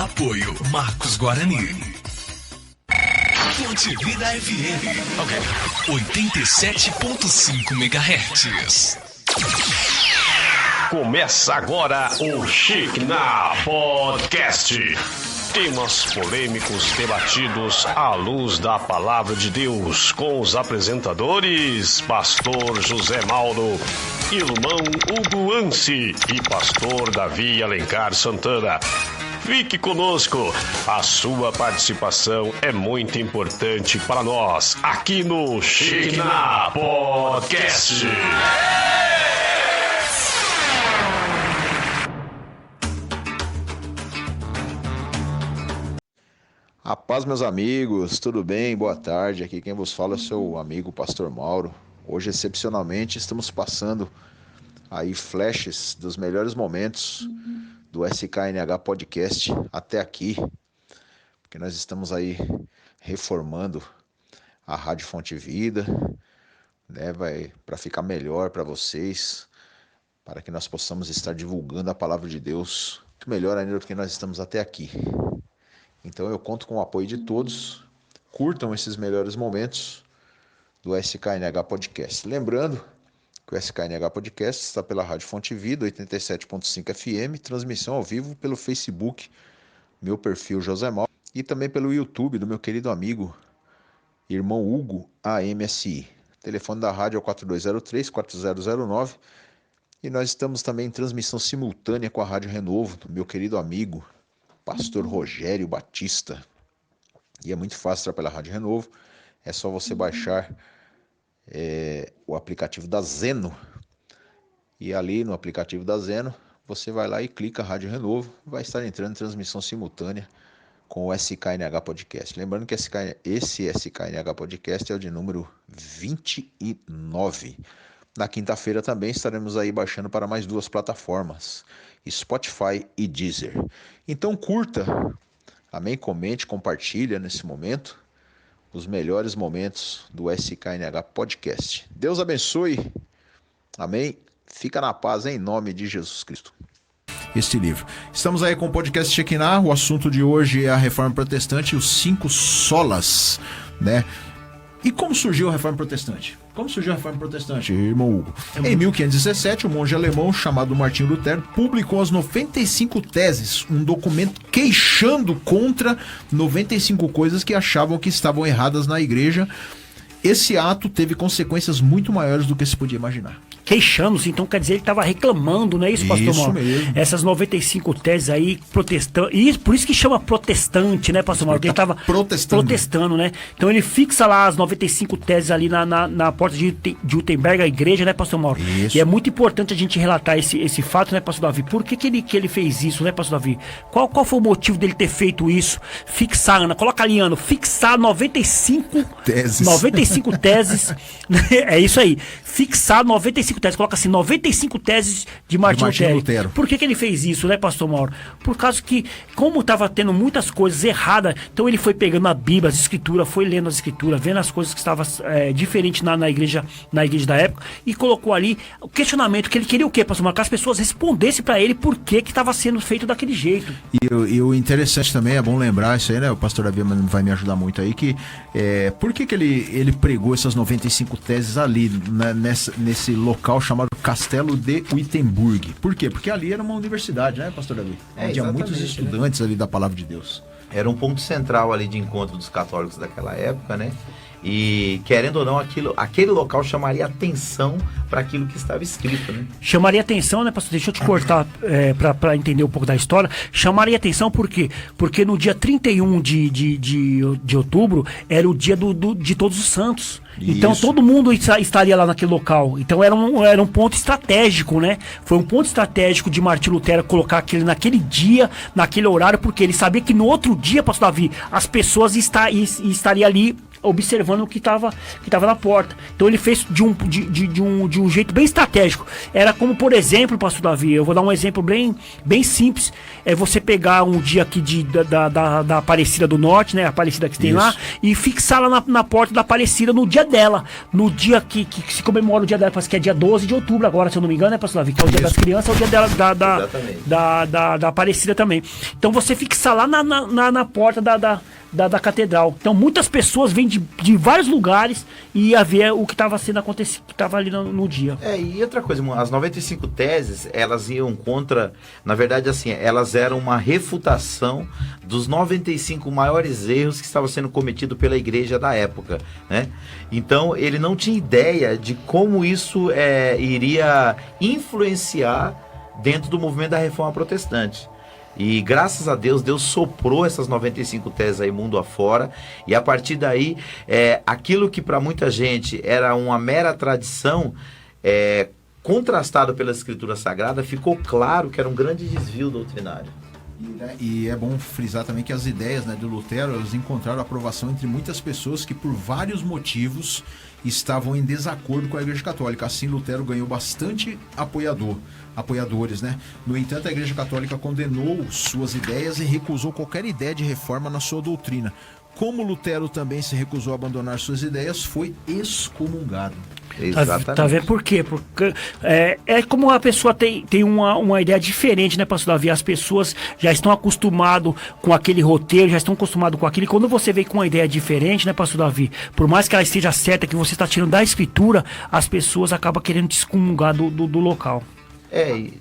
Apoio Marcos Guarani. Fonte Vida FM. 87.5 MHz. Começa agora o Chique na Podcast. Temas polêmicos debatidos à luz da Palavra de Deus, com os apresentadores Pastor José Mauro, Irmão Hugo Anci e Pastor Davi Alencar Santana. Fique conosco, a sua participação é muito importante para nós, aqui no Chique na Podcast. A paz, meus amigos, tudo bem? Boa tarde, aqui quem vos fala é o seu amigo Pastor Mauro. Hoje, excepcionalmente, estamos passando aí flashes dos melhores momentos do SKNH Podcast até aqui, porque nós estamos aí reformando a Rádio Fonte Vida, né, para ficar melhor para vocês, para que nós possamos estar divulgando a Palavra de Deus, muito melhor ainda do que nós estamos até aqui. Então eu conto com o apoio de todos. Curtam esses melhores momentos do SKNH Podcast. Lembrando que o SKNH Podcast está pela Rádio Fonte Vida, 87.5 FM, transmissão ao vivo pelo Facebook, meu perfil José Mauro, e também pelo YouTube do meu querido amigo, Irmão Hugo AMSI. O telefone da rádio é o 4203-4009. E nós estamos também em transmissão simultânea com a Rádio Renovo, do meu querido amigo, Pastor Rogério Batista. E é muito fácil entrar pela Rádio Renovo. É só você baixar o aplicativo da Zeno. E ali no aplicativo da Zeno, você vai lá e clica Rádio Renovo. Vai estar entrando em transmissão simultânea com o SKNH Podcast. Lembrando que esse SKNH Podcast é o de número 29. Na quinta-feira também estaremos aí baixando para mais duas plataformas, Spotify e Deezer. Então curta, amém, comente, compartilha nesse momento os melhores momentos do SKNH Podcast. Deus abençoe, amém, fica na paz em nome de Jesus Cristo. Este livro. Estamos aí com o podcast Shekinah. O assunto de hoje é a Reforma Protestante e os 5 solas, né? E como surgiu a Reforma Protestante? Como surgiu a Reforma Protestante, irmão Hugo? Em 1517, o monge alemão chamado Martinho Lutero publicou as 95 teses, um documento queixando contra 95 coisas que achavam que estavam erradas na igreja. Esse ato teve consequências muito maiores do que se podia imaginar. Queixando-se, então quer dizer, ele estava reclamando, não é isso, pastor Mauro? Isso mesmo. Essas 95 teses aí, protestando, e por isso que chama protestante, né, pastor Mauro? Porque ele estava protestando, né? Então ele fixa lá as 95 teses ali na porta de Wittenberg, a igreja, né, pastor Mauro? Isso. E é muito importante a gente relatar esse fato, né, pastor Davi? Por que ele fez isso, né, pastor Davi? Qual foi o motivo dele ter feito isso? Fixar, Ana, coloca ali, Ana, fixar 95 teses, é isso aí, fixar 95 teses, coloca assim, 95 teses de Martinho Lutero. Por que ele fez isso, né, pastor Mauro? Por causa que, como estava tendo muitas coisas erradas, então ele foi pegando a Bíblia, as escrituras, foi lendo as escrituras, vendo as coisas que estavam diferentes na igreja da época, e colocou ali o questionamento, que ele queria o quê, pastor Mauro? Que as pessoas respondessem para ele por que estava sendo feito daquele jeito. E o interessante também, é bom lembrar isso aí, né, o pastor Davi vai me ajudar muito aí, que por que ele pregou essas 95 teses ali, né, nesse local chamado Castelo de Wittenberg. Por quê? Porque ali era uma universidade, né, pastor Davi? Onde havia muitos estudantes, né, ali da Palavra de Deus. Era um ponto central ali de encontro dos católicos daquela época, né? E, querendo ou não, aquele local chamaria atenção para aquilo que estava escrito, né? Chamaria atenção, né, pastor? Deixa eu te cortar para entender um pouco da história. Chamaria atenção por quê? Porque no dia 31 de outubro era o dia de Todos os Santos. Então isso. Todo mundo estaria lá naquele local. Então era um ponto estratégico, né? Foi um ponto estratégico de Martinho Lutero colocar aquele naquele dia, naquele horário, porque ele sabia que no outro dia, pastor Davi, as pessoas estariam ali observando o que estava na porta. Então ele fez de um jeito bem estratégico. Era como, por exemplo, pastor Davi, eu vou dar um exemplo bem simples. É você pegar um dia aqui da Aparecida do Norte, né? A Aparecida que tem lá, e fixar lá na porta da Aparecida no dia dela. No dia que se comemora o dia dela, parece que é dia 12 de outubro agora, se eu não me engano, né, pastor Davi? Que é o dia das crianças, é o dia dela, da Aparecida também. Então você fixar lá na porta da catedral. Então muitas pessoas vêm de vários lugares e ia ver o que estava sendo acontecido, que estava ali no dia. E outra coisa, as 95 teses, elas iam contra, na verdade assim, elas eram uma refutação dos 95 maiores erros que estavam sendo cometidos pela igreja da época, né? Então ele não tinha ideia de como isso iria influenciar dentro do movimento da Reforma Protestante. E graças a Deus, Deus soprou essas 95 teses aí mundo afora, e a partir daí, aquilo que para muita gente era uma mera tradição, contrastado pela Escritura Sagrada, ficou claro que era um grande desvio doutrinário. E é bom frisar também que as ideias, né, do Lutero, elas encontraram aprovação entre muitas pessoas que por vários motivos estavam em desacordo com a Igreja Católica. Assim, Lutero ganhou bastante apoiadores, né? No entanto, a Igreja Católica condenou suas ideias e recusou qualquer ideia de reforma na sua doutrina. Como Lutero também se recusou a abandonar suas ideias, foi excomungado. Exatamente. Tá vendo por quê? Porque é como a pessoa tem uma ideia diferente, né, pastor Davi? As pessoas já estão acostumadas com aquele roteiro, já estão acostumadas com aquilo. E quando você vem com uma ideia diferente, né, pastor Davi? Por mais que ela esteja certa, que você está tirando da Escritura, as pessoas acabam querendo te excomungar do local.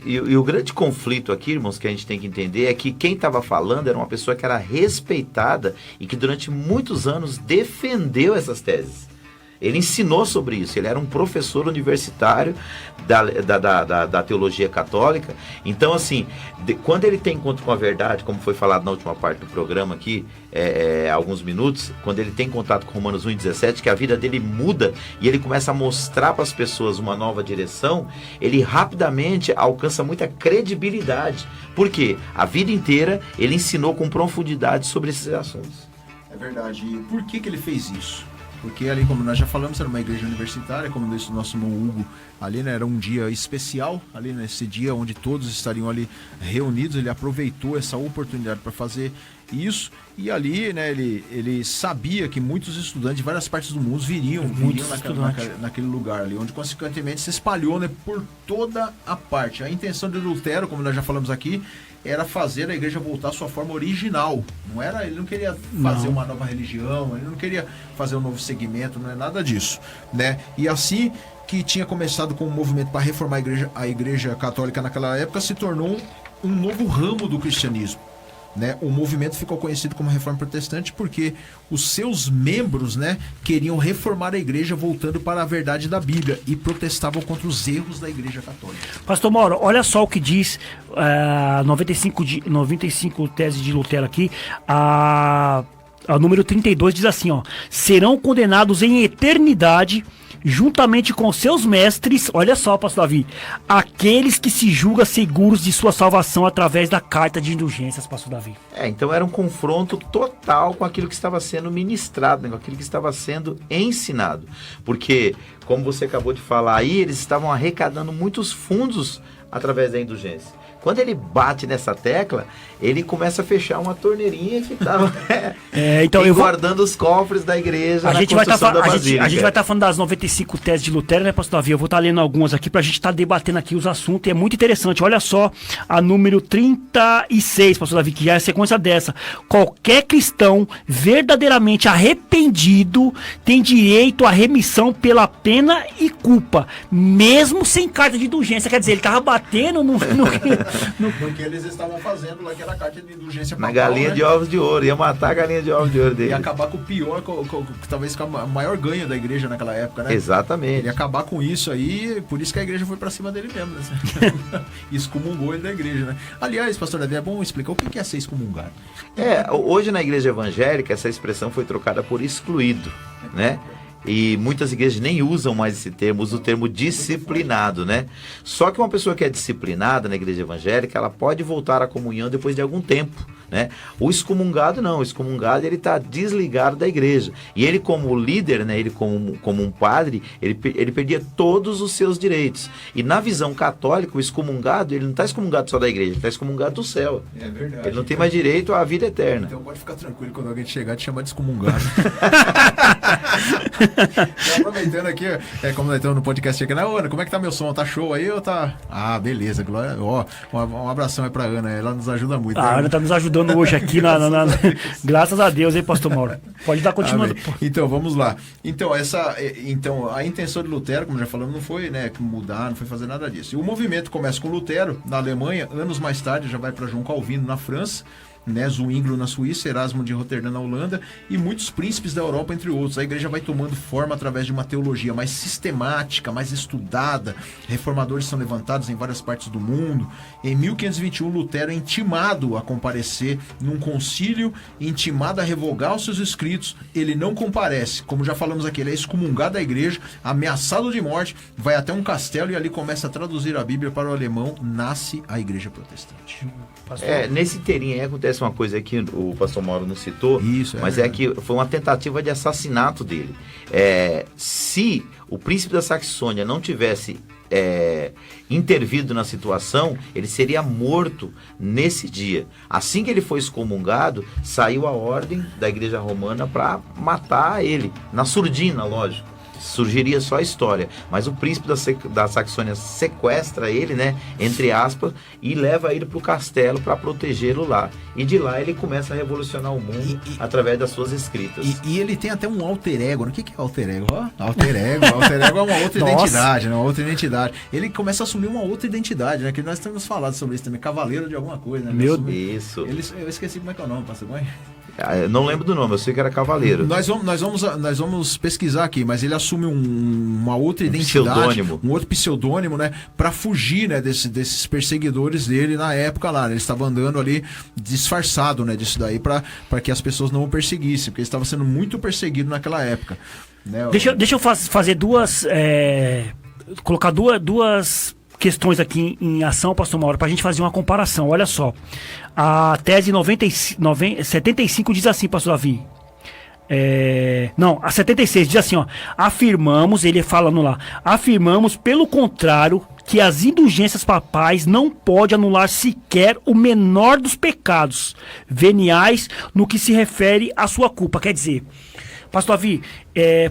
E o grande conflito aqui, irmãos, que a gente tem que entender é que quem estava falando era uma pessoa que era respeitada e que durante muitos anos defendeu essas teses. Ele ensinou sobre isso, ele era um professor universitário da teologia católica. Então, assim, quando ele tem encontro com a verdade, como foi falado na última parte do programa aqui, há alguns minutos, quando ele tem contato com Romanos 1,17, que a vida dele muda e ele começa a mostrar para as pessoas uma nova direção, ele rapidamente alcança muita credibilidade. Por quê? A vida inteira ele ensinou com profundidade sobre esses assuntos. É verdade. E por que ele fez isso? Porque ali, como nós já falamos, era uma igreja universitária, como disse o nosso irmão Hugo, ali, né, era um dia especial, ali nesse dia onde todos estariam ali reunidos. Ele aproveitou essa oportunidade para fazer isso, e ali, né, ele sabia que muitos estudantes de várias partes do mundo viriam naquele lugar ali, onde consequentemente se espalhou, né, por toda a parte. A intenção de Lutero, como nós já falamos aqui, era fazer a igreja voltar à sua forma original. Ele não queria fazer uma nova religião, ele não queria fazer um novo segmento, não é nada disso, né? E assim que tinha começado com um movimento para reformar a igreja católica naquela época, se tornou um novo ramo do cristianismo, né? O movimento ficou conhecido como Reforma Protestante porque os seus membros, né, queriam reformar a igreja voltando para a verdade da Bíblia e protestavam contra os erros da igreja católica. Pastor Mauro, olha só o que diz 95 teses de Lutero aqui. A número 32 diz assim, ó: serão condenados em eternidade juntamente com seus mestres, olha só, pastor Davi, aqueles que se julgam seguros de sua salvação através da carta de indulgências, pastor Davi. Então era um confronto total com aquilo que estava sendo ministrado, né, com aquilo que estava sendo ensinado. Porque, como você acabou de falar aí, eles estavam arrecadando muitos fundos através da indulgência. Quando ele bate nessa tecla, ele começa a fechar uma torneirinha que estava guardando os cofres da igreja. A gente vai estar falando das 95 teses de Lutero, né, pastor Davi? Eu vou estar lendo algumas aqui para a gente estar debatendo aqui os assuntos, e é muito interessante. Olha só a número 36, pastor Davi, que é a sequência dessa. Qualquer cristão verdadeiramente arrependido tem direito à remissão pela pena e culpa, mesmo sem carta de indulgência. Quer dizer, ele estava batendo no que eles estavam fazendo lá, que era a carta de indulgência na galinha, né, de ovos de ouro. Ia matar a galinha de ovos de ouro dele. Ia acabar com o pior, talvez com o maior ganho da igreja naquela época, né? Exatamente. Ele ia acabar com isso aí, por isso que a igreja foi pra cima dele mesmo, né? Excomungou ele da igreja, né? Aliás, pastor Davi, é bom explicar o que é ser excomungado. Hoje na igreja evangélica, essa expressão foi trocada por excluído, né? E muitas igrejas nem usam mais esse termo, usam o termo disciplinado, né? Só que uma pessoa que é disciplinada na igreja evangélica, ela pode voltar à comunhão depois de algum tempo. né? O excomungado não, o excomungado ele está desligado da igreja. E ele como líder, né, ele como um padre, ele perdia todos os seus direitos. E na visão católica, o excomungado, ele não está excomungado só da igreja, ele está excomungado do céu. É verdade. Ele não tem mais direito à vida eterna. Então pode ficar tranquilo quando alguém chegar e te chamar de excomungado. Aproveitando aqui, como nós estamos no podcast aqui, Ana, como é que tá meu som? Tá show aí ou tá... Ah, beleza, Glória. Ó, um abração aí pra Ana, ela nos ajuda muito. A Ana tá nos ajudando hoje aqui, graças a Deus, hein, pastor Mauro? Pode dar continuando. Então, vamos lá. Então, a intenção de Lutero, como já falamos, não foi, né, mudar, não foi fazer nada disso. E o movimento começa com Lutero, na Alemanha, anos mais tarde já vai para João Calvino, na França, né, Zwinglio na Suíça, Erasmo de Roterdã na Holanda e muitos príncipes da Europa, entre outros. A igreja vai tomando forma através de uma teologia mais sistemática, mais estudada. Reformadores são levantados em várias partes do mundo. Em 1521, Lutero é intimado a comparecer num concílio, intimado a revogar os seus escritos. Ele não comparece. Como já falamos aqui, ele é excomungado da igreja, ameaçado de morte, vai até um castelo e ali começa a traduzir a Bíblia para o alemão. Nasce a igreja protestante. Nesse inteirinho aí acontece uma coisa que o pastor Mauro não citou, mas é que foi uma tentativa de assassinato dele. Se o príncipe da Saxônia não tivesse intervido na situação, ele seria morto nesse dia. Assim que ele foi excomungado, saiu a ordem da igreja romana para matar ele, na surdina, lógico. Surgiria só a história, mas o príncipe da Saxônia sequestra ele, né, entre aspas, e leva ele para o castelo para protegê-lo lá. E de lá ele começa a revolucionar o mundo através das suas escritas. E ele tem até um alter ego. O que é alter ego? Alter ego é uma outra identidade, né? Uma outra identidade. Ele começa a assumir uma outra identidade, né? Que nós temos falado sobre isso também, cavaleiro de alguma coisa, né? Meu Deus. Eu esqueci como é que é o nome, pastor Mãe. Não lembro do nome, eu sei que era cavaleiro. Nós vamos pesquisar aqui, mas ele assume uma outra identidade, um outro pseudônimo, né, para fugir, né, desses perseguidores dele na época lá. Ele estava andando ali disfarçado, né, disso daí para que as pessoas não o perseguissem, porque ele estava sendo muito perseguido naquela época. Né? Deixa eu fazer colocar duas questões aqui em ação, pastor Mauro, para a gente fazer uma comparação. Olha só, a tese 75 diz assim, pastor Davi. A 76 diz assim, ó: afirmamos, ele falando lá, afirmamos, pelo contrário, que as indulgências papais não podem anular sequer o menor dos pecados veniais no que se refere à sua culpa. Quer dizer, pastor Davi,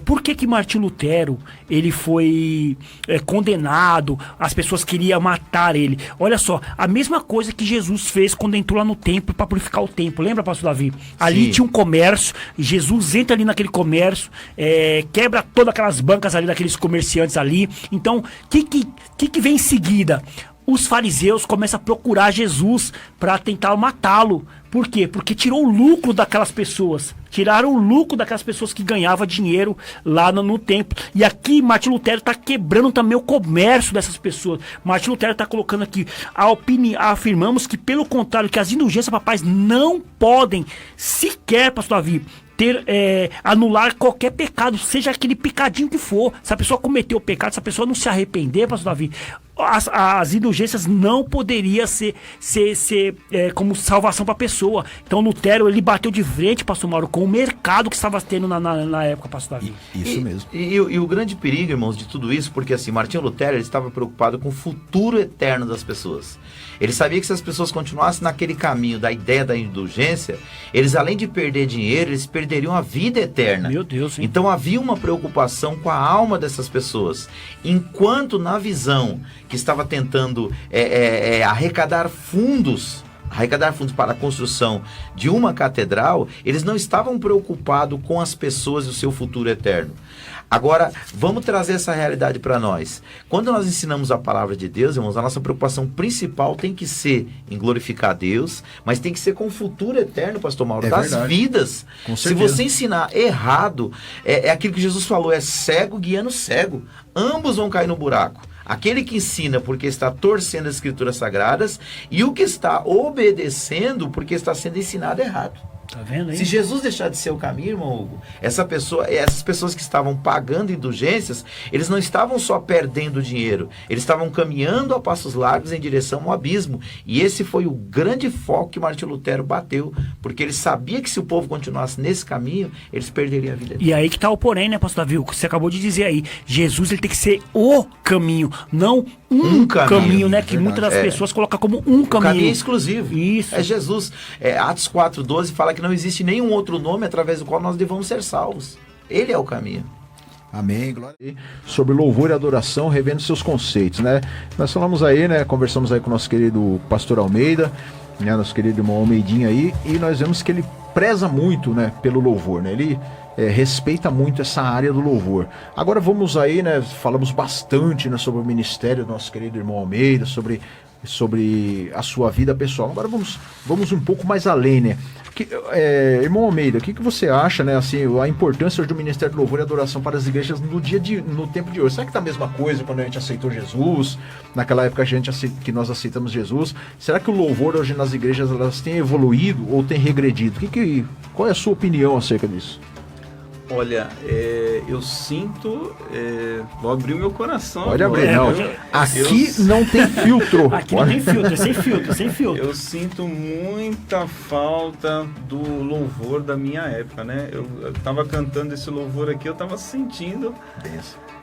por que Martinho Lutero ele foi condenado? As pessoas queriam matar ele. Olha só, a mesma coisa que Jesus fez quando entrou lá no templo para purificar o templo. Lembra, pastor Davi? Ali tinha um comércio, Jesus entra ali naquele comércio, quebra todas aquelas bancas ali daqueles comerciantes ali. Então, o que vem em seguida? Os fariseus começam a procurar Jesus para tentar matá-lo. Por quê? Porque tirou o lucro daquelas pessoas. Tiraram o lucro daquelas pessoas que ganhavam dinheiro lá no templo. E aqui Martinho Lutero está quebrando também o comércio dessas pessoas. Martinho Lutero está colocando aqui afirmamos que, pelo contrário, que as indulgências papais não podem sequer, pastor Davi, anular qualquer pecado, seja aquele pecadinho que for. Se a pessoa cometeu o pecado, se a pessoa não se arrepender, pastor Davi, as indulgências não poderiam ser como salvação para a pessoa. Então Lutero, ele bateu de frente, pastor Mauro, com o mercado que estava tendo na época, pastor Davi. Isso mesmo. E o grande perigo, irmãos, de tudo isso, porque assim, Martinho Lutero, ele estava preocupado com o futuro eterno das pessoas. Ele sabia que se as pessoas continuassem naquele caminho da ideia da indulgência, eles, além de perder dinheiro, eles perderiam a vida eterna. Meu Deus, hein? Então havia uma preocupação com a alma dessas pessoas. Enquanto na visão que estava tentando arrecadar fundos para a construção de uma catedral, eles não estavam preocupados com as pessoas e o seu futuro eterno. Agora, vamos trazer essa realidade para nós. Quando nós ensinamos a palavra de Deus, irmãos, a nossa preocupação principal tem que ser em glorificar a Deus, mas tem que ser com o futuro eterno, pastor Mauro, das verdade. Vidas. Com Se certeza. você ensinar errado, é aquilo que Jesus falou, é cego guiando cego. Ambos vão cair no buraco. Aquele que ensina porque está torcendo as escrituras sagradas e o que está obedecendo porque está sendo ensinado errado. Tá vendo aí? Se Jesus deixar de ser o caminho, irmão Hugo, essas pessoas que estavam pagando indulgências, eles não estavam só perdendo dinheiro, eles estavam caminhando a passos largos em direção ao abismo. E esse foi o grande foco que Martinho Lutero bateu, porque ele sabia que se o povo continuasse nesse caminho, eles perderiam a vida. E aí que tá o porém, né, pastor Davi? O que você acabou de dizer aí. Jesus, ele tem que ser o caminho, não um caminho, né? Que muitas das pessoas colocam como um caminho. O caminho exclusivo. Isso. É Jesus. Atos 4:12 fala que não existe nenhum outro nome através do qual nós devamos ser salvos. Ele é o caminho. Amém, glória a Deus. Sobre louvor e adoração, revendo seus conceitos, né? Nós falamos aí, né? Conversamos aí com o nosso querido pastor Almeida, né? Nosso querido irmão Almeidinha aí, e nós vemos que ele preza muito, né? Pelo louvor, né? Ele respeita muito essa área do louvor. Agora vamos aí, né? Falamos bastante, né, sobre o ministério do nosso querido irmão Almeida, sobre a sua vida pessoal. Agora vamos um pouco mais além, né? Irmão Almeida, o que você acha, né, assim, a importância do Ministério do Louvor e Adoração para as igrejas no tempo de hoje? Será que tá a mesma coisa quando a gente aceitou Jesus? Naquela época que nós aceitamos Jesus? Será que o louvor hoje nas igrejas elas têm evoluído ou tem regredido? Qual é a sua opinião acerca disso? Olha, eu sinto... vou abrir o meu coração. Pode abrir, não. Aqui não tem filtro. Aqui não tem filtro, é sem filtro. Eu sinto muita falta do louvor da minha época, né? Eu tava cantando esse louvor aqui, eu tava sentindo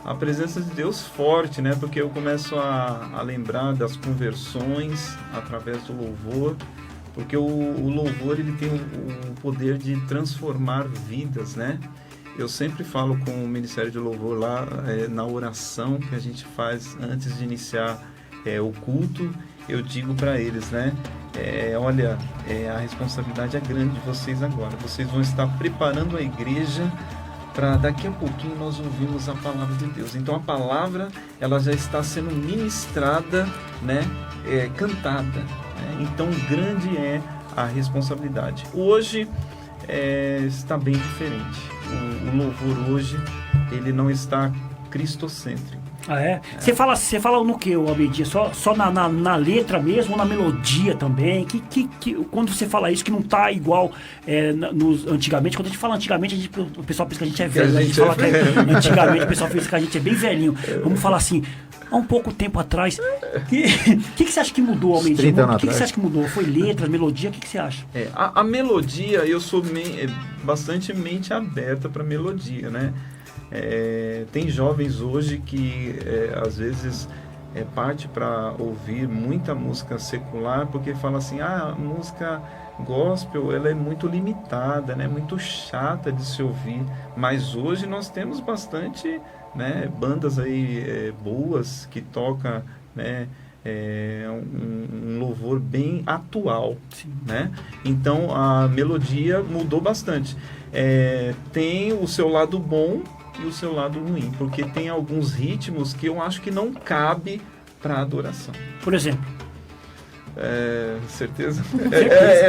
a presença de Deus forte, né? Porque eu começo a lembrar das conversões através do louvor. Porque o louvor, ele tem o poder de transformar vidas, né? Eu sempre falo com o Ministério de Louvor lá, na oração que a gente faz antes de iniciar o culto, eu digo para eles, né? Olha, a responsabilidade é grande de vocês agora. Vocês vão estar preparando a igreja para daqui a pouquinho nós ouvirmos a palavra de Deus. Então a palavra, ela já está sendo ministrada, né? Cantada. Né? Então grande é a responsabilidade. Hoje está bem diferente. O louvor hoje, ele não está cristocêntrico. Ah, é? Você fala no que, Almeidinha? Só na letra mesmo ou na melodia também? Quando você fala isso, que não tá igual antigamente, quando a gente fala antigamente, o pessoal pensa que a gente é velho. A gente fala que antigamente o pessoal pensa que a gente é bem velhinho. Vamos falar assim, há um pouco tempo atrás. O que você acha que mudou, Almeidinha? O que você acha que mudou? Foi letra, melodia? O que você acha? A melodia, eu sou bastante mente aberta para melodia, né? Tem jovens hoje que às vezes parte para ouvir muita música secular porque fala assim, a música gospel ela é muito limitada, né? Muito chata de se ouvir, mas hoje nós temos bastante, né, bandas aí boas que tocam, né, um louvor bem atual. Sim. Né? Então a melodia mudou bastante. Tem o seu lado bom e o seu lado ruim, porque tem alguns ritmos que eu acho que não cabe para adoração. Por exemplo? Certeza?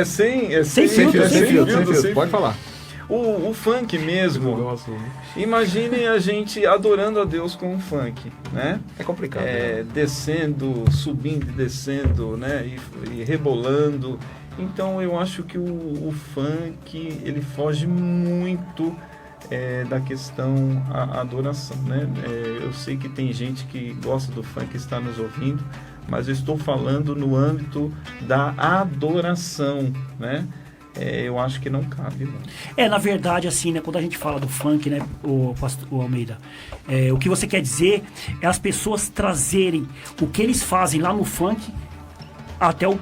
Sem filtro. Pode falar. O funk mesmo, imagine a gente adorando a Deus com o funk, né? É complicado. Descendo, subindo e descendo, né? E rebolando. Então eu acho que o funk, ele foge muito da questão a adoração, né? Eu sei que tem gente que gosta do funk, que está nos ouvindo, mas eu estou falando no âmbito da adoração, né? Eu acho que não cabe, não. Na verdade, assim, né, quando a gente fala do funk, né, o Almeida, o que você quer dizer é as pessoas trazerem o que eles fazem lá no funk até o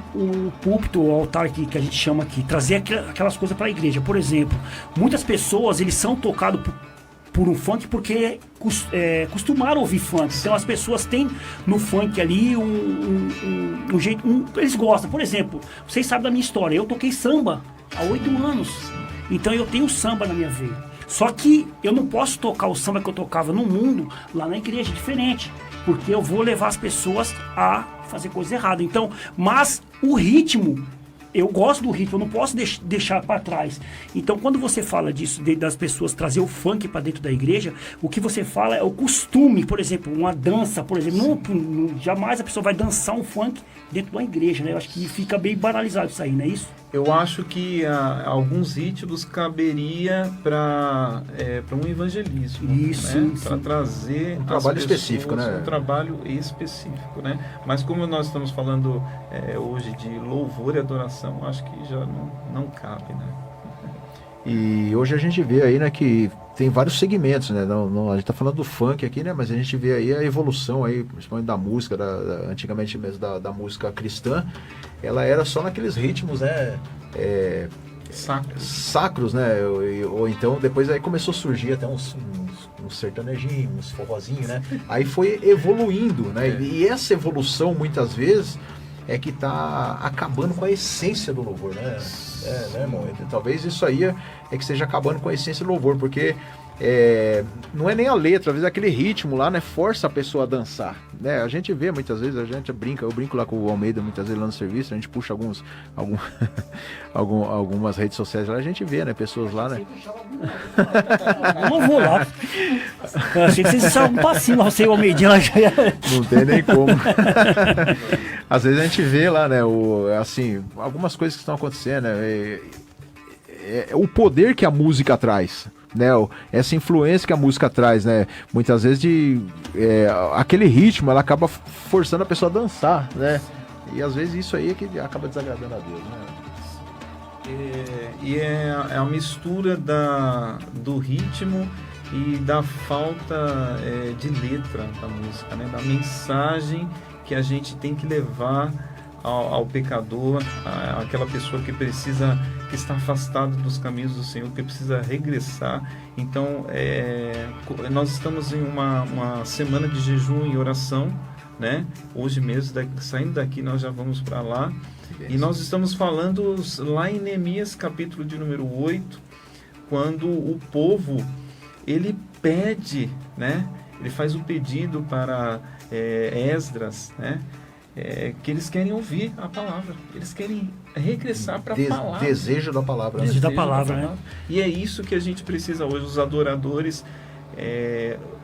púlpito, o altar que a gente chama aqui, trazer aquelas coisas para a igreja. Por exemplo, muitas pessoas, eles são tocados por um funk porque costumaram ouvir funk. Então as pessoas têm no funk ali um jeito, eles gostam. Por exemplo, vocês sabem da minha história, eu toquei samba há 8 anos, então eu tenho samba na minha veia. Só que eu não posso tocar o samba que eu tocava no mundo lá na igreja, diferente, porque eu vou levar as pessoas a fazer coisa errada. Então, mas o ritmo, eu gosto do ritmo, eu não posso deixar para trás. Então, quando você fala disso, das pessoas trazer o funk para dentro da igreja, o que você fala é o costume. Por exemplo, uma dança, por exemplo, jamais a pessoa vai dançar um funk dentro de uma igreja, né? Eu acho que fica bem banalizado isso aí, não é isso? Eu acho que alguns ritmos caberia para um evangelismo. Isso, né? isso. Para trazer Um trabalho as específico, pessoas, né? Um trabalho específico, né? Mas como nós estamos falando hoje de louvor e adoração, acho que já não cabe, né? E hoje a gente vê aí, né, que tem vários segmentos, né? A gente tá falando do funk aqui, né? Mas a gente vê aí a evolução aí, principalmente da música, antigamente mesmo da música cristã, ela era só naqueles ritmos, né? Sacros, né? Ou então depois aí começou a surgir até uns sertanejinhos, uns forrozinhos, né? Aí foi evoluindo, né? E essa evolução muitas vezes é que tá acabando com a essência do louvor, né? Né, irmão? Talvez isso aí é que esteja acabando com a essência do louvor, porque não é nem a letra, às vezes aquele ritmo lá, né, força a pessoa a dançar, né? A gente vê muitas vezes, eu brinco lá com o Almeida muitas vezes lá no serviço, a gente puxa algumas redes sociais lá, a gente vê, né, pessoas lá, né? Eu não vou lá. Eu achei que vocês estavam um passinho, você e o Almeidinho lá já. Não tem nem como. Às vezes a gente vê lá, né, assim, algumas coisas que estão acontecendo, né, o poder que a música traz, né, essa influência que a música traz, né, muitas vezes aquele ritmo, ela acaba forçando a pessoa a dançar, né, e às vezes isso aí é que acaba desagradando a Deus, né. É a mistura do ritmo e da falta de letra da música, né, da mensagem que a gente tem que levar ao pecador, aquela pessoa que está afastada dos caminhos do Senhor, que precisa regressar. Então, nós estamos em uma semana de jejum e oração, né? Hoje mesmo, saindo daqui, nós já vamos para lá. E nós estamos falando lá em Neemias, capítulo de número 8, quando o povo, ele pede, né? Ele faz o pedido para Esdras, né? Que eles querem ouvir a palavra, eles querem regressar para a palavra. Desejo da palavra. Desejo da palavra, né? E é isso que a gente precisa hoje, os adoradores,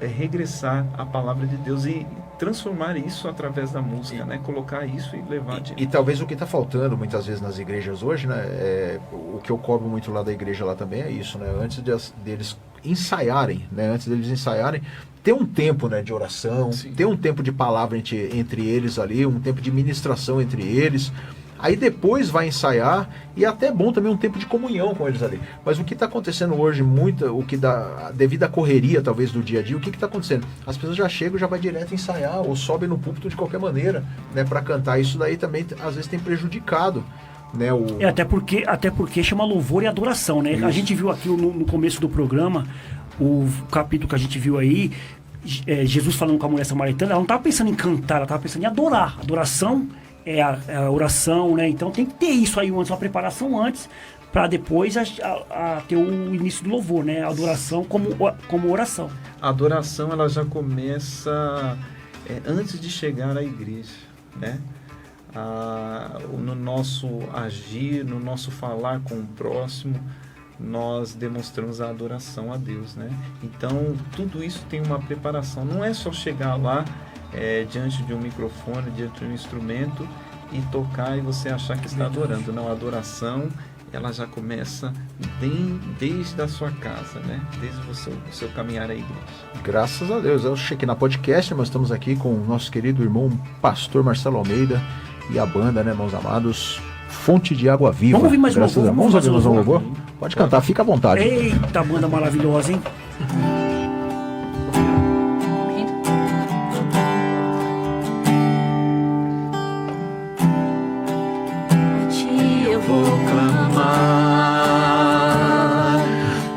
regressar à palavra de Deus e transformar isso através da música, né? Colocar isso e levar adiante. E talvez o que está faltando muitas vezes nas igrejas hoje, né? O que eu cobro muito lá da igreja lá também é isso, né? Antes deles ensaiarem, ter um tempo, né, de oração, Sim. ter um tempo de palavra entre eles ali, um tempo de ministração entre eles. Aí depois vai ensaiar, e é até bom também um tempo de comunhão com eles ali. Mas o que está acontecendo hoje, devido à correria talvez do dia a dia, o que está acontecendo? As pessoas já chegam, já vai direto ensaiar, ou sobem no púlpito de qualquer maneira, né, para cantar. Isso daí também às vezes tem prejudicado, né, até porque chama louvor e adoração, né? Isso. A gente viu aqui no começo do programa, o capítulo que a gente viu aí, Jesus falando com a mulher samaritana, ela não estava pensando em cantar, ela estava pensando em adorar. Adoração é a oração, né? Então tem que ter isso aí antes, uma preparação antes, para depois ter o início do louvor, né? A adoração como oração. A adoração, ela já começa antes de chegar à igreja, né? No nosso agir, no nosso falar com o próximo, nós demonstramos a adoração a Deus, né? Então, tudo isso tem uma preparação. Não é só chegar lá diante de um microfone, diante de um instrumento e tocar e você achar que está adorando. Não, a adoração, ela já começa desde a sua casa, né? Desde o seu caminhar à igreja. Graças a Deus. Eu cheguei na podcast, nós estamos aqui com o nosso querido irmão pastor Marcelo Almeida e a banda, né, meus amados, Fonte de Água Viva. Vamos ouvir mais um louvor? Vamos ouvir mais um louvor? Pode cantar, fica à vontade. Eita, banda maravilhosa, hein? Eu vou clamar,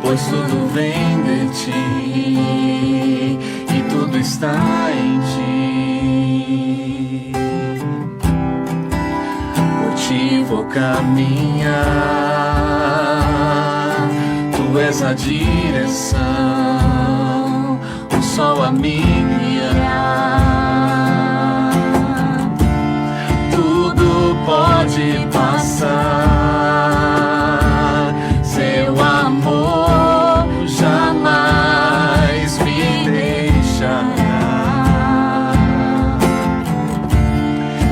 pois tudo vem de ti e tudo está em ti. Por ti vou caminhar, tu és a direção, o sol a me guiar. Tudo pode passar, seu amor jamais me deixará.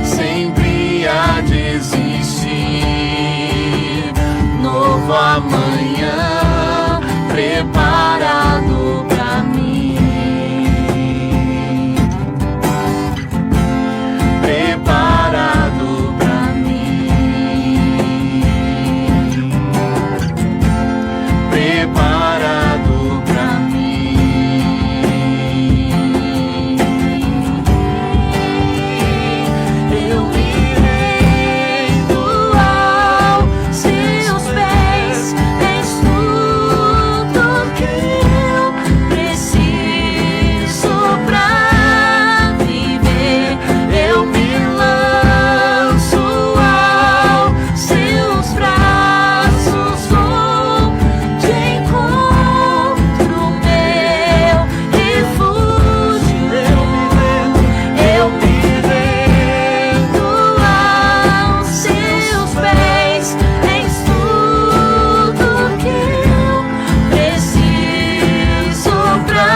Sempre a desistir novo amanhã preparado pra mim. Preparado pra mim. Preparado pra mim. Eu irei doar seus pés, és tudo que eu preciso pra viver. Eu me lanço aos seus braços, vou de encontro, meu refúgio. Eu me rendo aos seus pés, és tudo que eu preciso pra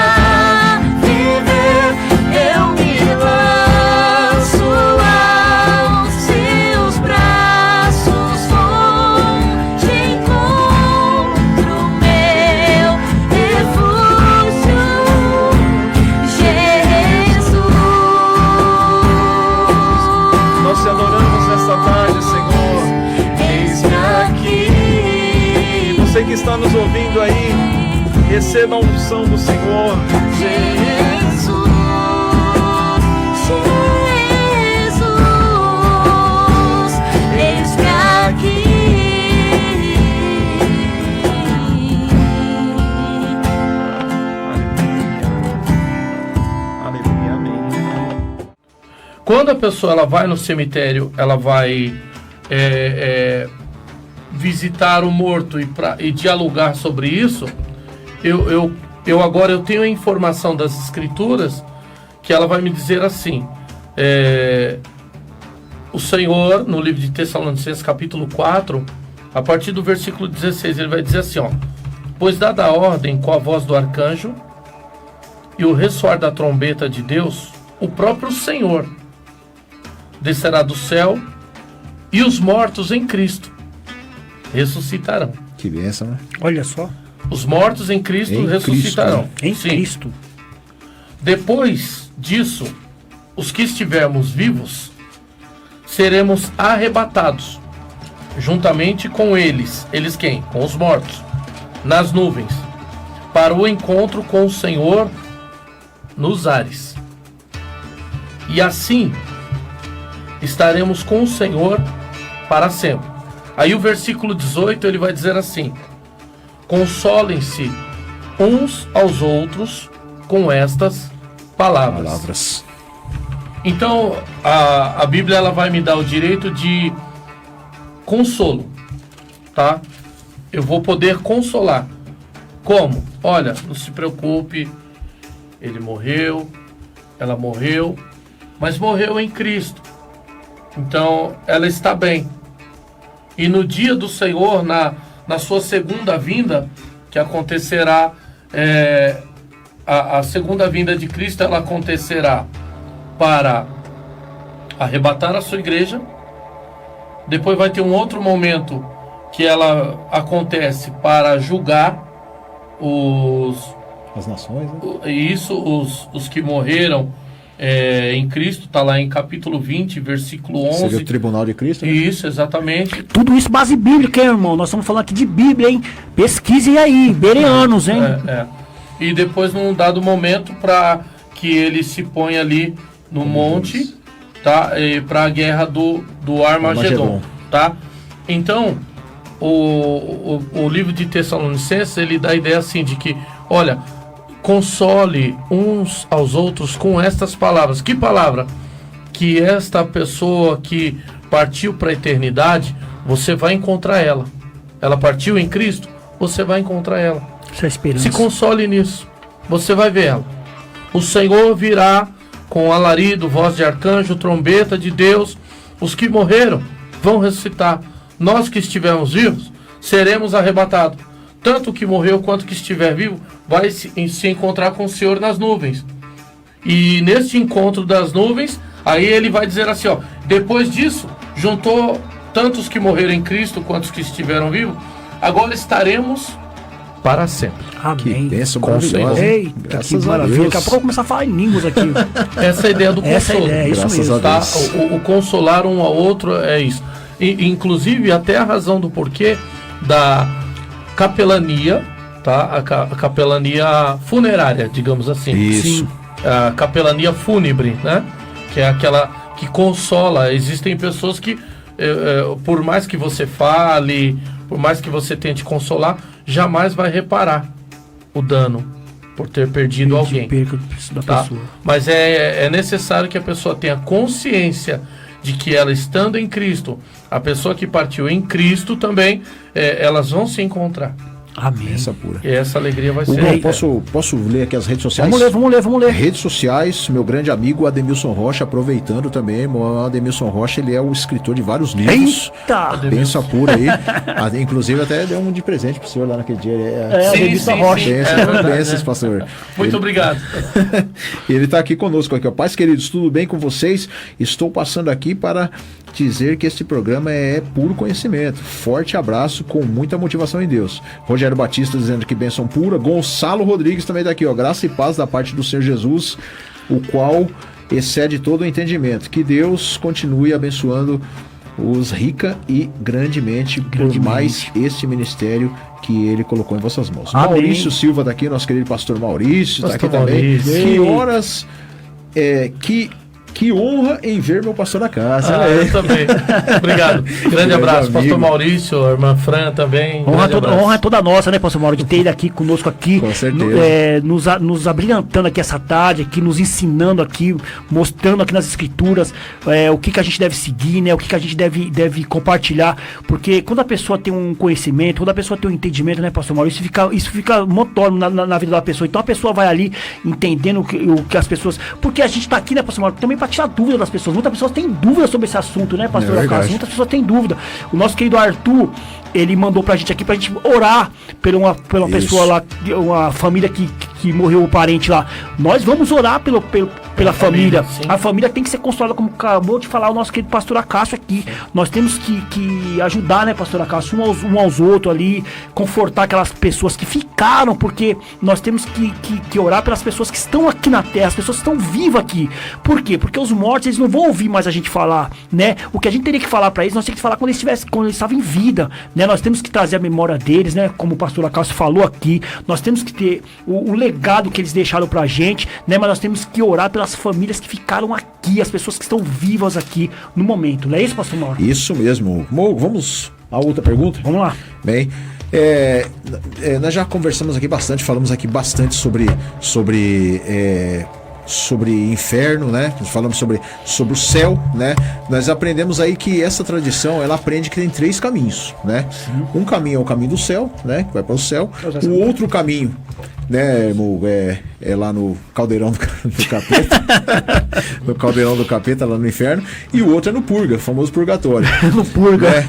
viver. Eu me lanço aos seus braços, vou de encontro, meu refúgio, Jesus. Nós te adoramos nesta tarde, Senhor. Eis-me aqui. Você que está nos ouvindo aí, receba a unção do Senhor. Jesus, eis-me aqui. Aleluia, amém. Quando a pessoa ela vai no cemitério, ela vai visitar o morto e dialogar sobre isso, eu agora tenho a informação das escrituras que ela vai me dizer assim, o Senhor, no livro de Tessalonicenses capítulo 4, a partir do versículo 16, ele vai dizer assim, ó: pois dada a ordem com a voz do arcanjo e o ressoar da trombeta de Deus, o próprio Senhor descerá do céu e os mortos em Cristo ressuscitarão. Que bênção, né? Olha só. Os mortos em Cristo Em ressuscitarão. Cristo, Em Sim. Cristo. Depois disso, os que estivermos vivos seremos arrebatados juntamente com eles. Eles quem? Com os mortos, nas nuvens, para o encontro com o Senhor nos ares. E assim estaremos com o Senhor para sempre. Aí o versículo 18 ele vai dizer assim: consolem-se uns aos outros com estas palavras. Então a Bíblia ela vai me dar o direito de consolo, tá? Eu vou poder consolar. Como? Olha, não se preocupe, ele morreu, ela morreu, mas morreu em Cristo. Então ela está bem. E no dia do Senhor, na sua segunda vinda, que acontecerá, a segunda vinda de Cristo, ela acontecerá para arrebatar a sua igreja. Depois vai ter um outro momento que ela acontece para julgar as nações, né? Os que morreram em Cristo, está lá em capítulo 20, versículo 11. Seria o tribunal de Cristo, né? Isso, exatamente. Tudo isso base bíblica, hein, irmão? Nós estamos falando aqui de Bíblia, hein? Pesquisem aí, bereanos, hein? E depois, num dado momento, para que ele se ponha ali no monte, tá? Para a guerra do Armagedon, tá? Então, o livro de Tessalonicenses, ele dá a ideia assim de que, olha, console uns aos outros com estas palavras. Que palavra? Que esta pessoa que partiu para a eternidade, você vai encontrar ela. Ela partiu em Cristo, você vai encontrar ela. Essa é a esperança. Se console nisso, você vai ver ela. O Senhor virá com alarido, voz de arcanjo, trombeta de Deus. Os que morreram vão ressuscitar. Nós que estivermos vivos, seremos arrebatados. Tanto o que morreu quanto o que estiver vivo vai se encontrar com o Senhor nas nuvens. E neste encontro das nuvens, aí ele vai dizer assim, ó: depois disso, juntou tantos que morreram em Cristo quanto os que estiveram vivos agora estaremos para sempre. Amém. Que bênção Com maravilhosa. Eita, Graças que a maravilha. Deus. Daqui a pouco eu vou começar a falar em línguas aqui. Essa é a ideia do Essa é a consolo. ideia, isso Graças mesmo. a Tá? Deus. O consolar um ao outro é isso. Inclusive, até a razão do porquê da capelania, tá? A capelania funerária, digamos assim. Isso. A capelania fúnebre, né? Que é aquela que consola. Existem pessoas que, por mais que você fale, por mais que você tente consolar, jamais vai reparar o dano por ter perdido alguém. Perca da Tá? pessoa. Mas é necessário que a pessoa tenha consciência de que ela estando em Cristo, a pessoa que partiu em Cristo também, elas vão se encontrar. Amém. Essa pura. E essa alegria vai ser. Hugo, posso ler aqui as redes sociais? Vamos ler. Redes sociais, meu grande amigo Ademilson Rocha, aproveitando também, o Ademilson Rocha, ele é o escritor de vários livros. Eita! Benção pura aí. Inclusive até deu um de presente pro senhor lá naquele dia. Ademilson Rocha. Bênçãos, pastor. Muito obrigado. Ele está aqui conosco aqui, ó. Pais queridos, tudo bem com vocês? Estou passando aqui para dizer que este programa é puro conhecimento. Forte abraço com muita motivação em Deus. Rogério Batista dizendo que bênção pura. Gonçalo Rodrigues também está aqui, ó. Graça e paz da parte do Senhor Jesus, o qual excede todo o entendimento. Que Deus continue abençoando-os rica e grandemente por mais este ministério que ele colocou em vossas mãos. Amém. Maurício Silva está aqui, nosso querido pastor Maurício, está aqui Pastor também. Maurício. Que horas, que honra em ver meu pastor na casa. Eu também. Obrigado. Grande abraço, amigo. pastor Maurício, a irmã Fran também. Honra toda nossa, né, pastor Mauro, de ter ele aqui conosco aqui. Com certeza. Nos abrilhantando aqui essa tarde, aqui nos ensinando aqui, mostrando aqui nas escrituras o que a gente deve seguir, né, o que a gente deve compartilhar, porque quando a pessoa tem um conhecimento, quando a pessoa tem um entendimento, né, pastor Mauro, isso fica notório na vida da pessoa. Então a pessoa vai ali entendendo o que as pessoas... Porque a gente tá aqui, né, pastor Mauro, também para tirar dúvida das pessoas. Muitas pessoas têm dúvida sobre esse assunto, né, pastor? Muitas pessoas têm dúvida. O nosso querido Arthur, ele mandou pra gente aqui, pra gente orar por uma pessoa lá, uma família que morreu o parente lá. Nós vamos orar pela família. A família tem que ser consolada, como acabou de falar o nosso querido pastor Acácio aqui. Nós temos que ajudar, né, pastor Acácio, um aos outros ali, confortar aquelas pessoas que ficaram, porque nós temos que orar pelas pessoas que estão aqui na terra, as pessoas que estão vivas aqui. Por quê? Porque os mortos, eles não vão ouvir mais a gente falar, né? O que a gente teria que falar pra eles, nós temos que falar quando eles estavam em vida, né? Nós temos que trazer a memória deles, né? Como o pastor Acácio falou aqui, nós temos que ter o legado que eles deixaram pra gente, né? Mas nós temos que orar pelas famílias que ficaram aqui, as pessoas que estão vivas aqui no momento, não é isso, pastor Mauro? Isso mesmo. Vamos a outra pergunta? Vamos lá. Bem, nós já conversamos aqui bastante, falamos aqui bastante sobre inferno, né? Falamos sobre o céu, né? Nós aprendemos aí que essa tradição, ela aprende que tem 3 caminhos, né? Sim. Um caminho é o caminho do céu, né? Que vai para o céu. O outro caminho, né, irmão, é lá no caldeirão do capeta. No caldeirão do capeta, lá no inferno. E o outro é no purga, o famoso purgatório. No purga.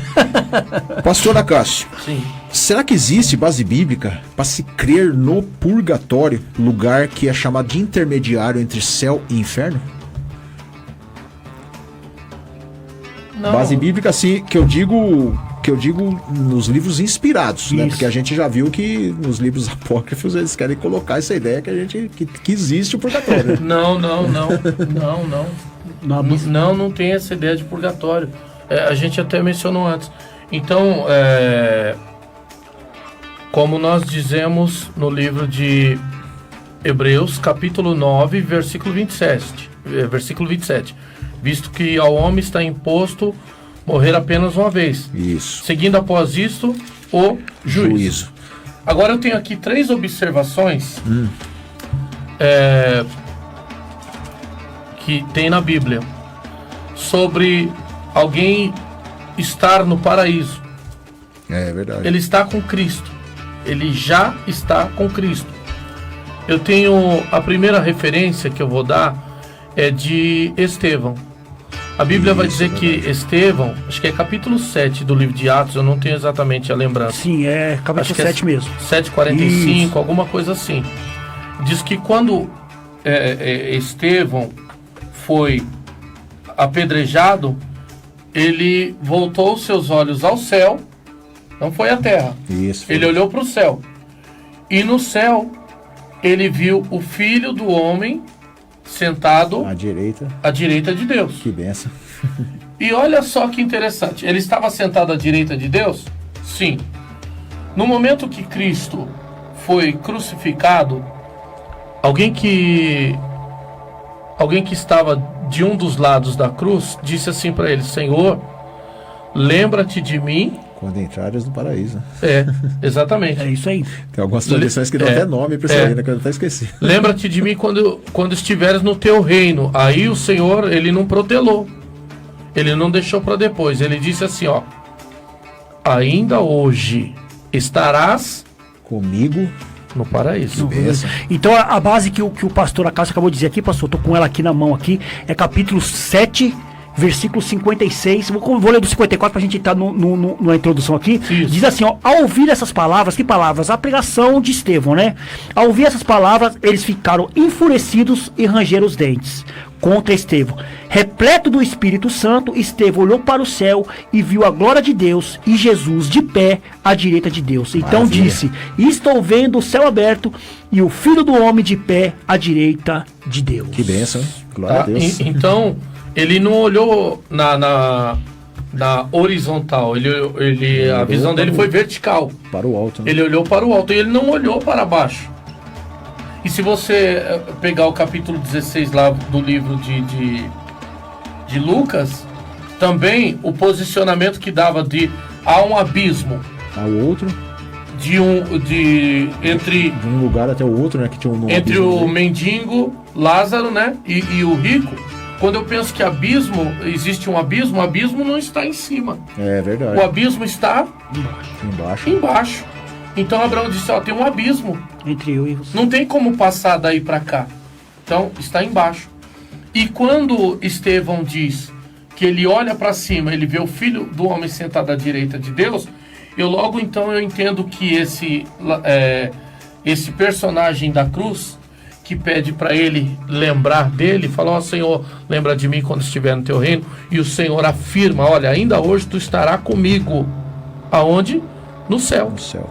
Pastor Acácio. Sim. Será que existe base bíblica para se crer no purgatório, lugar que é chamado de intermediário entre céu e inferno? Não. Base bíblica, assim, que eu digo nos livros inspirados, né? Porque a gente já viu que nos livros apócrifos eles querem colocar essa ideia que existe o purgatório. Não tem essa ideia de purgatório. A gente até mencionou antes. Então, como nós dizemos no livro de Hebreus, capítulo 9, versículo 27, visto que ao homem está imposto morrer apenas uma vez. Isso. Seguindo após isto, o juízo. Agora eu tenho aqui 3 observações que tem na Bíblia sobre alguém estar no paraíso. É verdade. Ele está com Cristo. Ele já está com Cristo. Eu tenho a primeira referência que eu vou dar é de Estevão. A Bíblia vai dizer que Estevão, acho que é capítulo 7 do livro de Atos, eu não tenho exatamente a lembrança. Sim, é capítulo 7 mesmo. 7:45, alguma coisa assim. Diz que quando Estevão foi apedrejado, ele voltou seus olhos ao céu Não foi à terra. Isso. Ele olhou para o céu. E no céu, ele viu o Filho do Homem sentado À direita. à direita de Deus. Que benção. E olha só que interessante. Ele estava sentado à direita de Deus? Sim. No momento que Cristo foi crucificado, alguém que estava de um dos lados da cruz disse assim para ele: Senhor, lembra-te de mim. Quando entrares no paraíso. É, exatamente. É isso aí. Tem algumas traduções que dão até nome pra isso aí, né? Que eu até esqueci. Lembra-te de mim quando estiveres no teu reino. Aí o Senhor, ele não protelou. Ele não deixou para depois. Ele disse assim, ó: ainda hoje estarás Comigo. no paraíso. Benção. Então a base que o pastor Acácio acabou de dizer aqui, pastor, tô com ela aqui na mão aqui, é capítulo 7, versículo 56. Vou ler do 54 pra gente entrar na introdução aqui. Isso. Diz assim, ó: ao ouvir essas palavras, que palavras? A pregação de Estevão, né? Ao ouvir essas palavras, eles ficaram enfurecidos e rangeram os dentes contra Estevão. Repleto do Espírito Santo, Estevão olhou para o céu e viu a glória de Deus e Jesus de pé à direita de Deus. Então Maravilha. disse: estou vendo o céu aberto e o Filho do Homem de pé à direita de Deus. Que benção, hein? Glória Tá? a Deus. Então, ele não olhou na horizontal. A visão dele foi vertical. Para o alto, né? Ele olhou para o alto e ele não olhou para baixo. E se você pegar o capítulo 16 lá do livro de Lucas, também o posicionamento que dava há um abismo Ao outro, entre de um lugar até o outro, né? Que tinha um entre abismo o dele. mendigo, Lázaro, né? E o rico. Quando eu penso que existe um abismo, o abismo não está em cima. É verdade. O abismo está Embaixo. embaixo. Então Abraão disse, ó, tem um abismo. Entre eu e você. Não tem como passar daí para cá. Então, está embaixo. E quando Estevão diz que ele olha para cima, ele vê o Filho do Homem sentado à direita de Deus, eu entendo que esse personagem da cruz, que pede para ele lembrar dele, fala, ó Senhor, lembra de mim quando estiver no teu reino, e o Senhor afirma, olha, ainda hoje tu estará comigo. Aonde? No céu. No céu.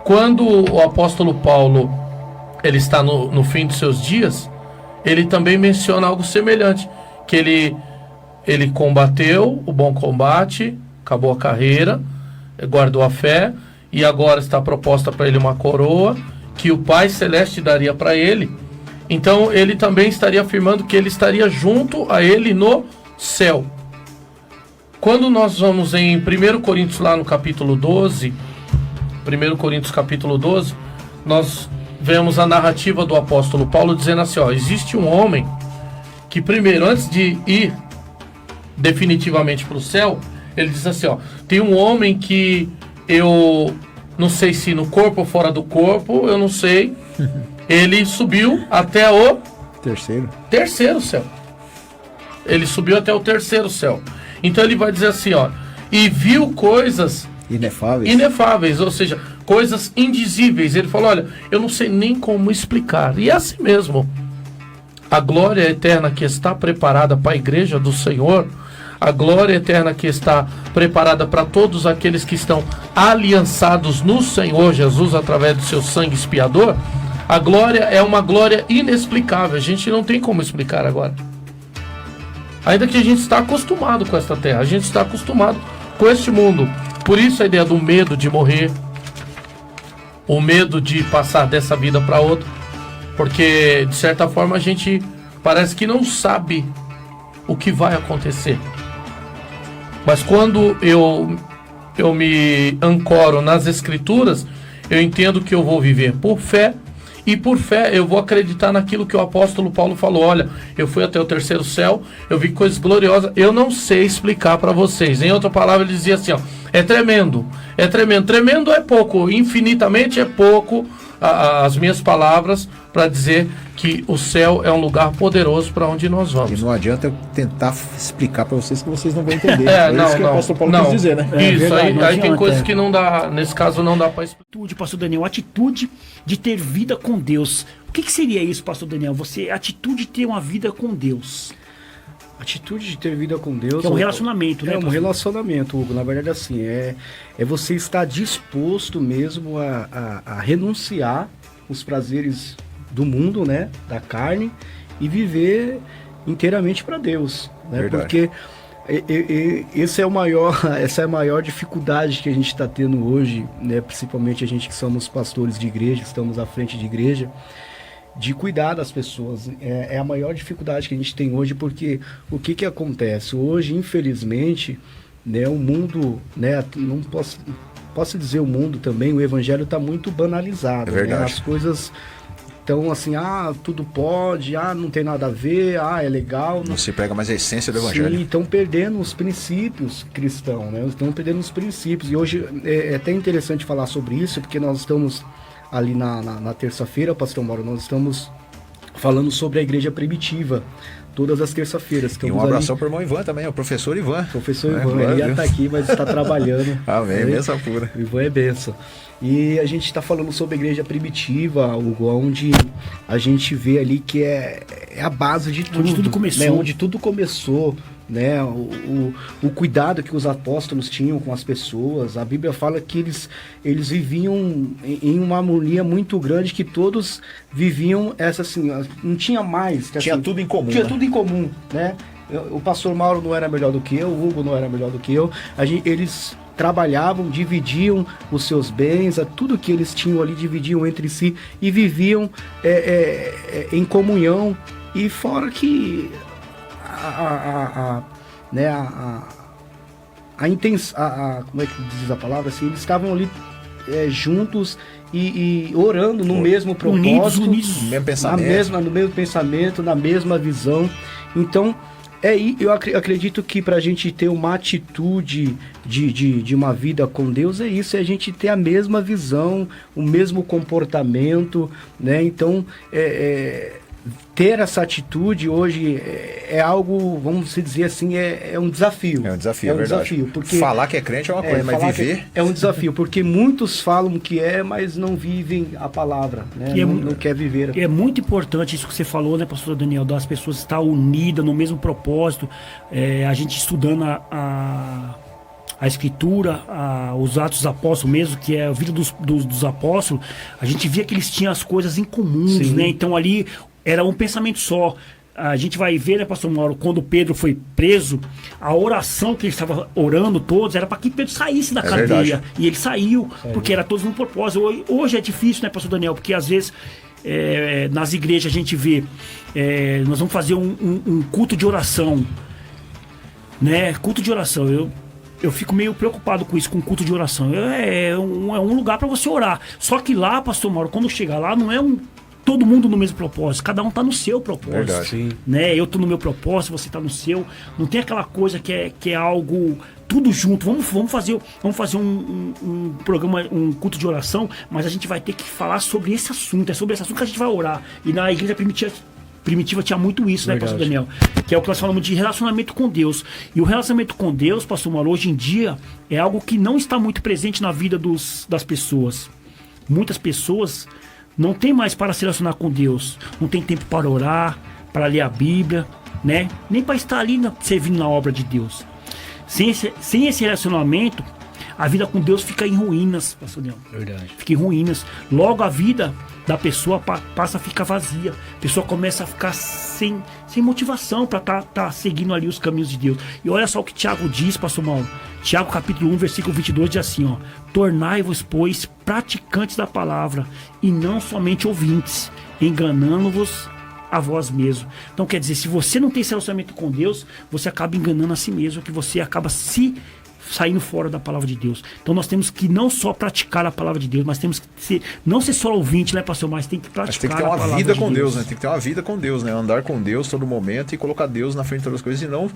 Quando o apóstolo Paulo ele está no fim de seus dias, ele também menciona algo semelhante, que ele combateu o bom combate, acabou a carreira, guardou a fé, e agora está proposta para ele uma coroa que o Pai Celeste daria para ele. Então ele também estaria afirmando que ele estaria junto a ele no céu. Quando nós vamos em 1 Coríntios lá no capítulo 12, 1 Coríntios capítulo 12, nós vemos a narrativa do apóstolo Paulo dizendo assim, ó, existe um homem que primeiro, antes de ir definitivamente para o céu, ele diz assim, ó, tem um homem que eu não sei se no corpo ou fora do corpo, eu não sei, ele subiu até o terceiro céu. Ele subiu até o terceiro céu. Então ele vai dizer assim, ó, e viu coisas inefáveis, ou seja, coisas indizíveis. Ele falou, olha, eu não sei nem como explicar. E é assim mesmo. A glória eterna que está preparada para a igreja do Senhor, a glória eterna que está preparada para todos aqueles que estão aliançados no Senhor Jesus através do seu sangue expiador, a glória é uma glória inexplicável. A gente não tem como explicar agora. Ainda que a gente está acostumado com esta terra, a gente está acostumado com este mundo. Por isso a ideia do medo de morrer, o medo de passar dessa vida para outra, porque de certa forma a gente parece que não sabe o que vai acontecer. Mas quando eu me ancoro nas Escrituras, eu entendo que eu vou viver por fé, e por fé eu vou acreditar naquilo que o apóstolo Paulo falou. Olha, eu fui até o terceiro céu, eu vi coisas gloriosas, eu não sei explicar para vocês. Em outra palavra, ele dizia assim, ó, é tremendo, tremendo é pouco, infinitamente é pouco as minhas palavras para dizer que o céu é um lugar poderoso para onde nós vamos. E não adianta eu tentar explicar para vocês que vocês não vão entender. Isso que o apóstolo Paulo quis dizer, né? Isso, verdade, aí tem coisas que não dá, nesse caso não dá para explicar. Atitude, pastor Daniel, atitude de ter vida com Deus. O que seria isso, pastor Daniel? Atitude de ter uma vida com Deus. Atitude de ter vida com Deus. Que é um relacionamento, né? É um relacionamento, Hugo. Na verdade, assim, é você estar disposto mesmo a renunciar os prazeres do mundo, né? Da carne, e viver inteiramente para Deus, né? Verdade. Porque essa é a maior dificuldade que a gente está tendo hoje, né? Principalmente a gente que somos pastores de igreja, que estamos à frente de igreja, de cuidar das pessoas. É a maior dificuldade que a gente tem hoje, porque o que acontece? Hoje, infelizmente, né, o mundo, né, não posso dizer o mundo também, o evangelho está muito banalizado. É verdade. Né? As coisas estão assim, tudo pode, não tem nada a ver, é legal. Não se prega mais a essência do evangelho. Sim, estão perdendo os princípios cristãos, né? Estão perdendo os princípios. E hoje é até interessante falar sobre isso, porque nós estamos ali na terça-feira, Pastor Mauro, nós estamos falando sobre a igreja primitiva, todas as terças-feiras. E um abração para o irmão Ivan também, o professor Ivan. Professor Ivan, ele ia estar aqui, mas está trabalhando. Amém, benção pura. O Ivan é benção. E a gente está falando sobre a igreja primitiva, Hugo, onde a gente vê ali que é a base de tudo. Onde tudo começou. Né? Onde tudo começou, né? O cuidado que os apóstolos tinham com as pessoas. A Bíblia fala que eles viviam em uma harmonia muito grande, que todos viviam assim, não tinha mais. Tinha assim, tudo em comum. Tinha né? tudo em comum, né? O pastor Mauro não era melhor do que eu, o Hugo não era melhor do que eu. Eles trabalhavam, dividiam os seus bens, tudo que eles tinham ali, dividiam entre si e viviam em comunhão. E fora que como é que diz a palavra? Assim, eles estavam ali juntos e orando no mesmo propósito, unidos. No mesmo pensamento. No mesmo pensamento, na mesma visão. Então, eu acredito que para a gente ter uma atitude de uma vida com Deus, é isso, é a gente ter a mesma visão, o mesmo comportamento, né? Então, ter essa atitude hoje é algo, vamos dizer assim, é um desafio. É um desafio, é verdade. Desafio, porque falar que é crente é uma coisa, mas viver... É um desafio, porque muitos falam que mas não vivem a palavra, né? Não quer viver. É muito importante isso que você falou, né, pastor Daniel, das pessoas estar unidas no mesmo propósito, a gente estudando a Escritura, os Atos dos Apóstolos mesmo, que é a vida dos apóstolos, a gente via que eles tinham as coisas em comuns, Sim. né? Então ali era um pensamento só. A gente vai ver, né, pastor Mauro, quando Pedro foi preso, a oração que ele estava orando todos era para que Pedro saísse da cadeia. Verdade. E ele saiu, porque era todos no propósito. Hoje é difícil, né, pastor Daniel, porque às vezes nas igrejas a gente vê, nós vamos fazer um culto de oração, né? Culto de oração. Eu fico meio preocupado com isso, com culto de oração. É um lugar para você orar. Só que lá, pastor Mauro, quando chegar lá, não é todo mundo no mesmo propósito. Cada um tá no seu propósito. Verdade. Né? Eu tô no meu propósito, você tá no seu. Não tem aquela coisa que é algo tudo junto. Vamos fazer um programa, um culto de oração, mas a gente vai ter que falar sobre esse assunto. É sobre esse assunto que a gente vai orar. E na igreja primitiva tinha muito isso, Verdade. né, pastor Daniel? Que é o que nós falamos de relacionamento com Deus. E o relacionamento com Deus, pastor Mauro, hoje em dia é algo que não está muito presente na vida das pessoas. Muitas pessoas não têm mais para se relacionar com Deus. Não tem tempo para orar, para ler a Bíblia, né? Nem para estar ali servindo na obra de Deus. Sem esse relacionamento, a vida com Deus fica em ruínas, pastor Daniel. Verdade. Fica em ruínas. Logo a vida da pessoa passa a ficar vazia. A pessoa começa a ficar sem motivação para tá seguindo ali os caminhos de Deus. E olha só o que Tiago diz, pastor Mauro. Tiago capítulo 1, versículo 22 diz assim, tornai-vos, pois, praticantes da palavra e não somente ouvintes, enganando-vos a vós mesmo. Então quer dizer, se você não tem esse relacionamento com Deus, você acaba enganando a si mesmo, que você acaba saindo fora da palavra de Deus. Então nós temos que não só praticar a palavra de Deus, mas temos que não ser só ouvinte, né, pastor? Mas tem que praticar. Mas tem que ter uma vida com Deus, né? Tem que ter uma vida com Deus, né? Andar com Deus todo momento e colocar Deus na frente de todas as coisas e não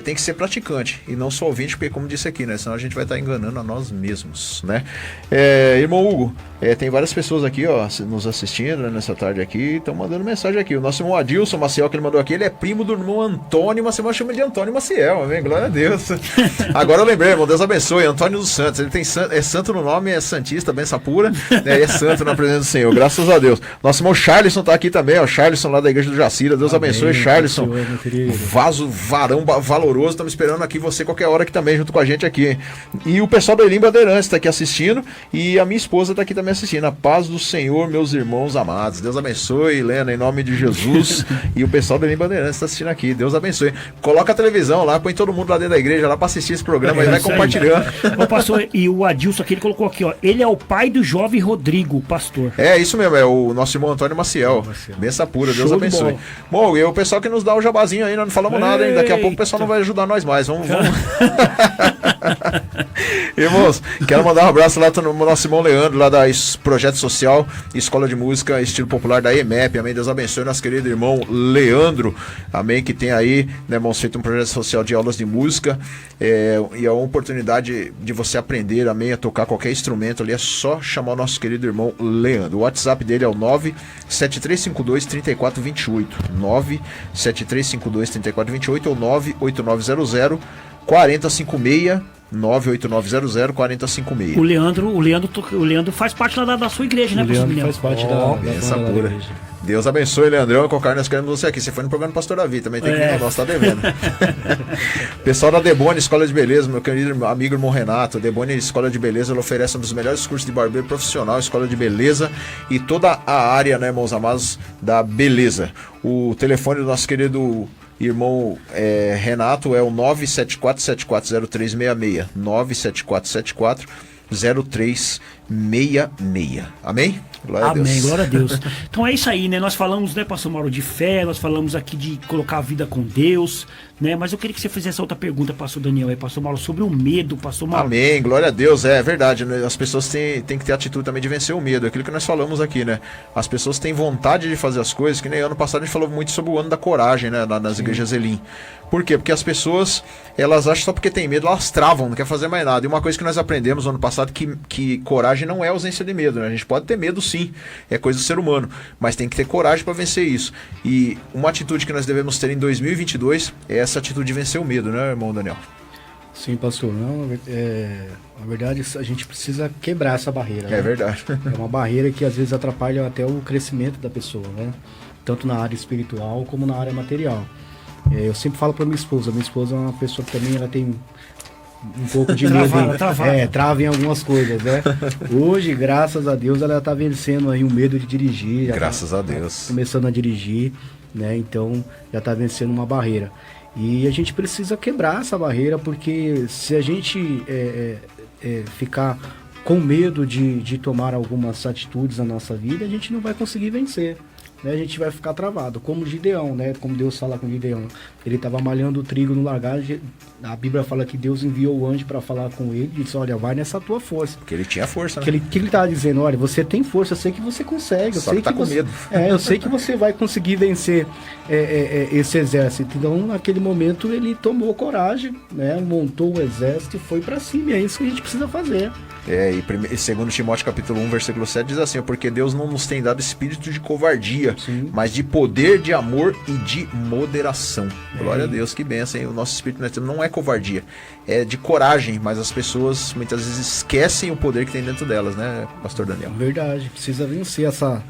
tem que ser praticante e não só ouvinte, porque como disse aqui, né? Senão a gente vai estar enganando a nós mesmos, né? Irmão Hugo, tem várias pessoas aqui, ó, nos assistindo, né, nessa tarde aqui, estão mandando mensagem aqui. O nosso irmão Adilson Maciel, que ele mandou aqui, ele é primo do irmão Antônio Maciel, chama de Antônio Maciel, amém? Glória a Deus. Agora eu lembrei, irmão, Deus abençoe, Antônio dos Santos, ele tem é santo no nome, é santista, benção pura, né? E é santo na presença do Senhor, graças a Deus. Nosso irmão Charlison tá aqui também, ó, Charlison lá da igreja do Jacira, Deus abençoe, Charlison, varão valoroso, estamos esperando aqui você qualquer hora aqui também, junto com a gente aqui, hein? E o pessoal do Elim Bandeirantes tá aqui assistindo, e a minha esposa tá aqui também assistindo. A paz do Senhor, meus irmãos amados, Deus abençoe, Helena, em nome de Jesus. E o pessoal do Elim Bandeirantes tá assistindo aqui, Deus abençoe. Coloca a televisão lá, põe todo mundo lá dentro da igreja lá pra assistir esse programa, aí vai compartilhando. Ô, pastor, e o Adilson aqui, ele colocou aqui, ó, ele é o pai do jovem Rodrigo, pastor. É, isso mesmo, é o nosso irmão Antônio Maciel. Benção pura, Deus abençoe. Bom, e o pessoal que nos dá o jabazinho aí, nós não falamos nada, hein? Daqui a pouco o pessoal não vai ajudar nós mais. Vamos. Irmãos, quero mandar um abraço lá pro nosso irmão Leandro, lá da Projeto Social, Escola de Música, Estilo Popular da EMEP, amém? Deus abençoe nosso querido irmão Leandro, amém? Que tem aí, né, irmãos, feito um projeto social de aulas de música, e é uma oportunidade de você aprender, amém, a tocar qualquer instrumento ali, é só chamar o nosso querido irmão Leandro. O WhatsApp dele é o 97352-3428, 97352-3428 ou 98900 4056, 98900-4056. O Leandro faz parte lá da sua igreja, né, pastor Daniel? Faz parte da pura. Deus abençoe, Leandrão. Qualquer nós queremos você aqui. Você foi no programa do Pastor Davi, também tem que vir no nosso, tá devendo. Pessoal da Debone Escola de Beleza, meu querido amigo irmão Renato, Debone Escola de Beleza, ela oferece um dos melhores cursos de barbeiro profissional, Escola de Beleza e toda a área, né, irmãos amados, da beleza. O telefone do nosso querido irmão Renato é o 974740366, 974740366. Amém? Glória a Deus. Amém, glória a Deus. Então é isso aí, né? Nós falamos, né, pastor Mauro, de fé, nós falamos aqui de colocar a vida com Deus, né? Mas eu queria que você fizesse outra pergunta, pastor Daniel, pastor Mauro, sobre o medo, pastor Mauro. Amém, glória a Deus, é verdade, né? As pessoas têm que ter atitude também de vencer o medo, aquilo que nós falamos aqui, né? As pessoas têm vontade de fazer as coisas, que nem ano passado a gente falou muito sobre o ano da coragem, né? Nas igrejas Elim. Por quê? Porque as pessoas, elas acham só porque tem medo, elas travam, não quer fazer mais nada. E uma coisa que nós aprendemos no ano passado, que coragem não é ausência de medo, né? A gente pode ter medo sim, é coisa do ser humano, mas tem que ter coragem para vencer isso. E uma atitude que nós devemos ter em 2022 é essa atitude de vencer o medo, né, irmão Daniel? Sim, pastor. Não, na verdade, a gente precisa quebrar essa barreira. É, né? Verdade. É uma barreira que às vezes atrapalha até o crescimento da pessoa, né? Tanto na área espiritual como na área material. Eu sempre falo para minha esposa é uma pessoa que também ela tem um pouco de medo, trava em algumas coisas, né? Hoje, graças a Deus, ela está vencendo aí o medo de dirigir. Graças a Deus. Começando a dirigir, né? Então, já está vencendo uma barreira. E a gente precisa quebrar essa barreira, porque se a gente ficar com medo de tomar algumas atitudes na nossa vida, a gente não vai conseguir vencer. Né, a gente vai ficar travado, como Gideão, né? Como Deus fala com Gideão. Ele estava malhando o trigo no lagar, a Bíblia fala que Deus enviou o anjo para falar com ele e disse, olha, vai nessa tua força. Porque ele tinha força, né? Que ele estava dizendo, olha, você tem força, eu sei que você consegue. Só que tá com medo. Eu sei que você vai conseguir vencer esse exército. Então, naquele momento, ele tomou coragem, né? Montou o exército e foi para cima. E é isso que a gente precisa fazer. E segundo Timóteo capítulo 1, versículo 7, diz assim, porque Deus não nos tem dado espírito de covardia, sim, mas de poder, de amor e de moderação. Glória a Deus, que bênção, hein? O nosso espírito não é covardia, é de coragem, mas as pessoas muitas vezes esquecem o poder que tem dentro delas, né, pastor Daniel? Verdade, precisa vencer essa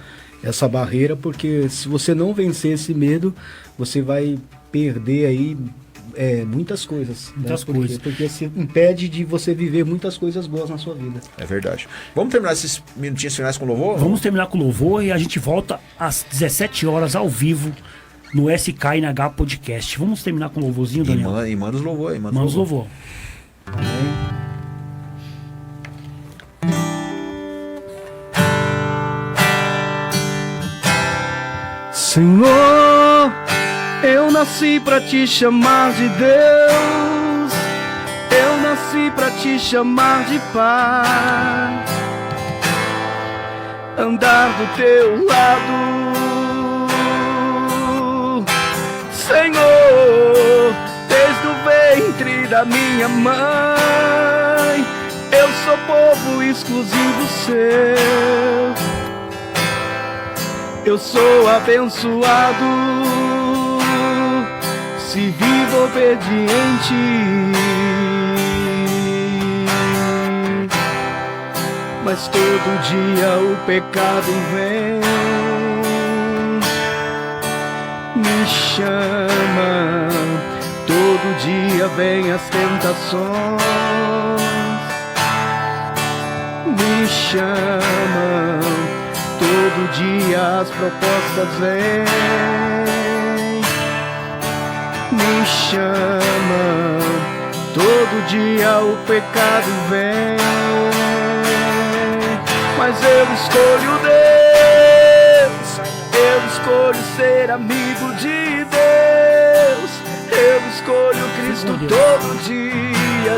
barreira, porque se você não vencer esse medo, você vai perder aí muitas coisas. Muitas coisas. Porque se impede de você viver muitas coisas boas na sua vida. É verdade. Vamos terminar esses minutinhos finais com louvor? Vamos terminar com louvor e a gente volta às 17 horas ao vivo no SKNH Podcast. Vamos terminar com louvorzinho, Daniel? E manda os louvor aí. Manda os louvor. Senhor, eu nasci pra te chamar de Deus, eu nasci pra te chamar de Pai, andar do teu lado, Senhor, desde ventre da minha mãe. Eu sou povo exclusivo seu. Eu sou abençoado se vivo obediente. Mas todo dia o pecado vem, me chama. Todo dia vem as tentações, me chama. Todo dia as propostas vêm, me chama. Todo dia o pecado vem, mas eu escolho Deus. Eu escolho ser amigo de Deus. Eu escolho Cristo todo dia.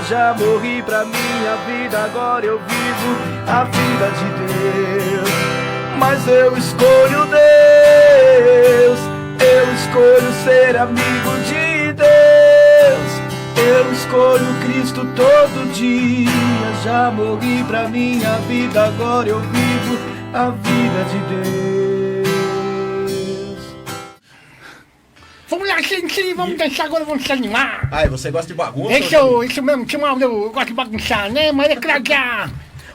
Já morri pra minha vida, agora eu vivo a vida de Deus. Mas eu escolho Deus. Eu escolho ser amigo de Deus. Eu escolho Cristo todo dia. Já morri pra minha vida, agora eu vivo a vida de Deus. Vamos lá, gente, vamos dançar agora, vamos se animar. Ah, e você gosta de bagunça? Isso mesmo, eu gosto de bagunçar, né? Mas é claro que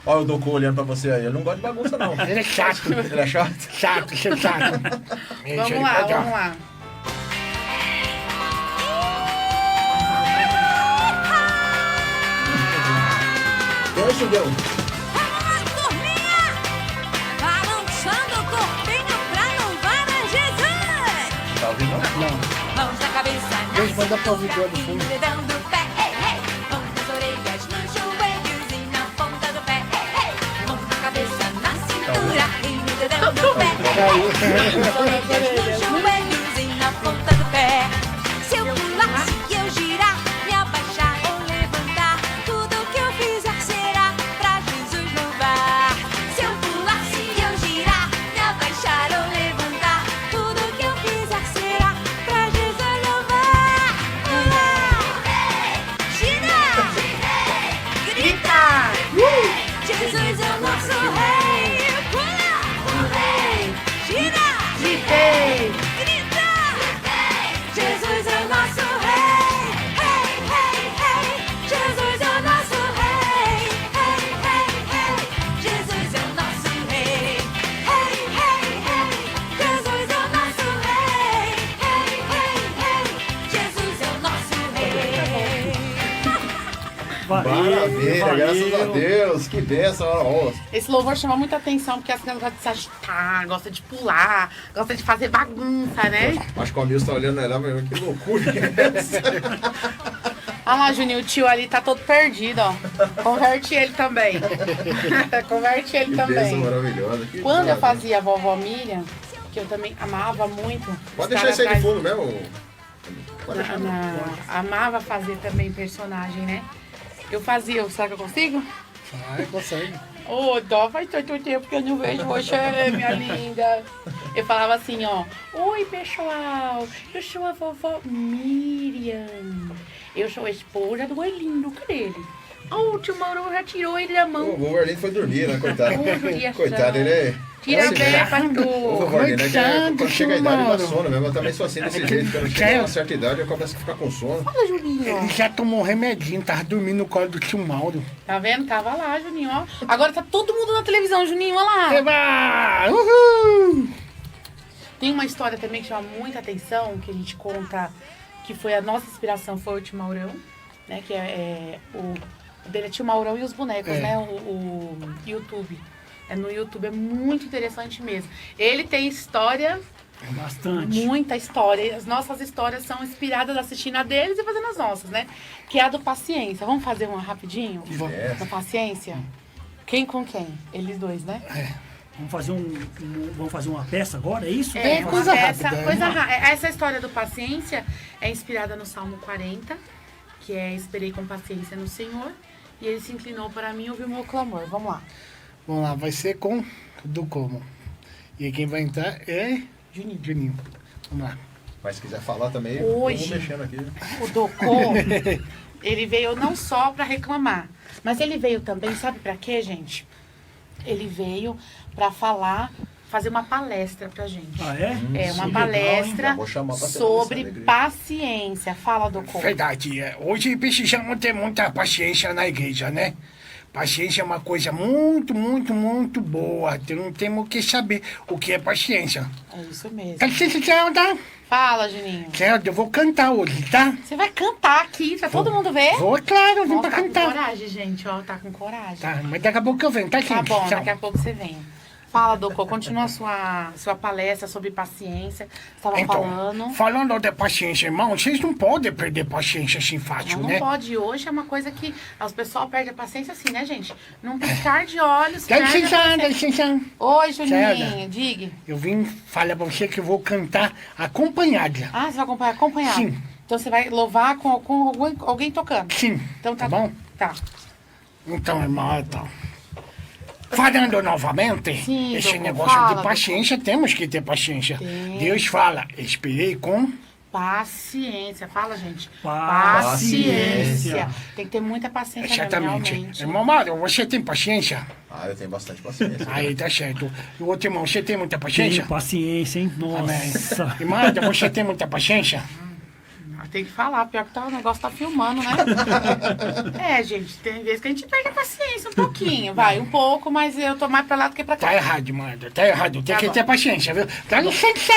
Olha o Doku olhando pra você aí, eu não gosto de bagunça não. ele é chato. Ele é chato? Chato, seu chato. Vamos lá, vamos lá. Deixa eu ver. Vamos, turminha! Balançando o corpinho pra louvar a Jesus! Tá ouvindo não? Mãos na cabeça, na cintura, enredando o pé, hey, hey. Mãos nas orelhas, nos joelhos e na ponta do pé, hey, hey. Mãos na cabeça, na cintura, enredando o pé, hey, hey. Nas orelhas, nos joelhos e na ponta do pé. Se eu pulasse e eu girar, me abaixar ou levantar, tudo que eu fizer será pra Jesus louvar. Se eu pulasse e eu girar, me abaixar ou levantar, tudo que eu fizer será pra Jesus louvar. Gira! Grita! Jesus é o nosso rei! Pula! Gira! Grita! Jesus é o nosso rei! Hey, hey, hey! Jesus é o nosso rei! Hey, hey, hey! Jesus é o nosso rei! Hey, hey, hey! Jesus é o nosso rei! Hey, hey, hey! Jesus é o nosso rei! Maravilha, graças a Deus, que bênção. Ó. Esse louvor chama muita atenção porque as crianças gostam de se agitar, gostam de pular, gostam de fazer bagunça, né? Acho que o Amil tá olhando lá, mas que loucura que é essa? Olha lá, Juninho, o tio ali tá todo perdido, ó. Converte ele também. Converte ele Que também. bênção maravilhosa. Que Quando eu maravilha. fazia a vovó Miriam, que eu também amava muito. Pode estar deixar isso aí de atrás- fundo mesmo? Pode deixar. Amava fazer também personagem, né? Eu fazia, será que eu consigo? Vai, consegue. Ô, dó, faz tanto tempo que eu não vejo você, minha linda. Eu falava assim, ó. Oi, pessoal, eu sou a vovó Miriam. Eu sou a esposa do Arlindo, cadê ele? Ô, o tio Mauro já tirou ele da mão. O vovô Arlindo foi dormir, né, coitado? Ô, judiação. Coitado, ele é... Tira a assim, beira, né? O pastor. vovô Arlindo, né, que é- quando chega a idade, dá Mauro. sono mesmo. Eu também sou assim desse jeito. Quando chega a uma certa idade, eu começo a ficar com sono. Fala, Julinho. Ele já tomou um remedinho, tava dormindo no colo do tio Mauro. Tá vendo? Tava lá, Juninho, ó. Agora tá todo mundo na televisão, Juninho, ó lá. Eba! Uhul! Tem uma história também que chama muita atenção, que a gente conta, que foi a nossa inspiração, foi o Tio Maurão, né? Que o dele é Tio Maurão e os bonecos, É. né? O YouTube. É no YouTube, é muito interessante mesmo. Ele tem história, Bastante. muita história. As nossas histórias são inspiradas assistindo a deles e fazendo as nossas, né? Que é a do Paciência. Vamos fazer uma rapidinho? Da Paciência? Quem com quem? Eles dois, né? Vamos fazer uma peça agora, é isso? É, Uma coisa peça, rápida. Coisa Essa história do Paciência é inspirada no Salmo 40, que é Esperei com paciência no Senhor, e ele se inclinou para mim e ouviu meu clamor. Vamos lá. Vamos lá, vai ser com do como. E aí quem vai entrar é Juninho. Juninho. Vamos lá. Mas se quiser falar também, Hoje, vamos mexendo aqui. o Docô, ele veio não só para reclamar, mas ele veio também, sabe para quê, gente? Ele veio para fazer uma palestra pra gente. Ah, é? É, uma Sim, palestra legal, hein? sobre paciência. Fala, Docô. Verdade. Hoje precisamos ter muita paciência na igreja, né? Paciência é uma coisa muito, muito, muito boa. Então temos que saber o que é paciência. É isso mesmo. Dá licença, Zelda. Fala, Juninho. Zelda, eu vou cantar hoje, tá? Você vai cantar aqui pra todo mundo ver? Vou, claro, eu vim pra Tá com cantar. coragem, gente, ó. Tá com coragem. Tá, mas daqui a pouco eu venho, tá, gente? Tá bom, Tchau. daqui a pouco você vem. Fala, Docô, continua a sua palestra sobre paciência. Você tava Então, falando de paciência, irmão, vocês não podem perder paciência assim fácil, Não né? pode. Hoje é uma coisa que os pessoal perdem a paciência assim, né, gente? Num piscar de olhos. Dá perde a licença, paciência. dá licença. Oi, Juninho, Zelda, diga. eu vim falar pra você que eu vou cantar acompanhada. Ah, você vai acompanhar? Acompanhar? Sim. Então você vai louvar com alguém tocando? Sim. Então tá bom? Tá. Então, irmão, então. Falando novamente, Sim, esse Docô, negócio fala, de paciência, temos que ter paciência. Tem. Deus fala, esperei com... Paciência. Fala, gente. Paciência. Tem que ter muita paciência mesmo, Exatamente. realmente. Irmão Mário, você tem paciência? Ah, eu tenho bastante paciência. Aí, tá certo. E o outro irmão, você tem muita paciência? Tenho paciência, hein? Nossa. Irmã, você tem muita paciência? Tem que falar, pior que o negócio tá filmando, né? É, gente, tem vezes que a gente perde a paciência um pouquinho, vai, um pouco, mas eu tô mais pra lá do que pra cá. Tá errado, mano, tá errado. Tem Tá que bom. ter paciência, viu? Dá licença!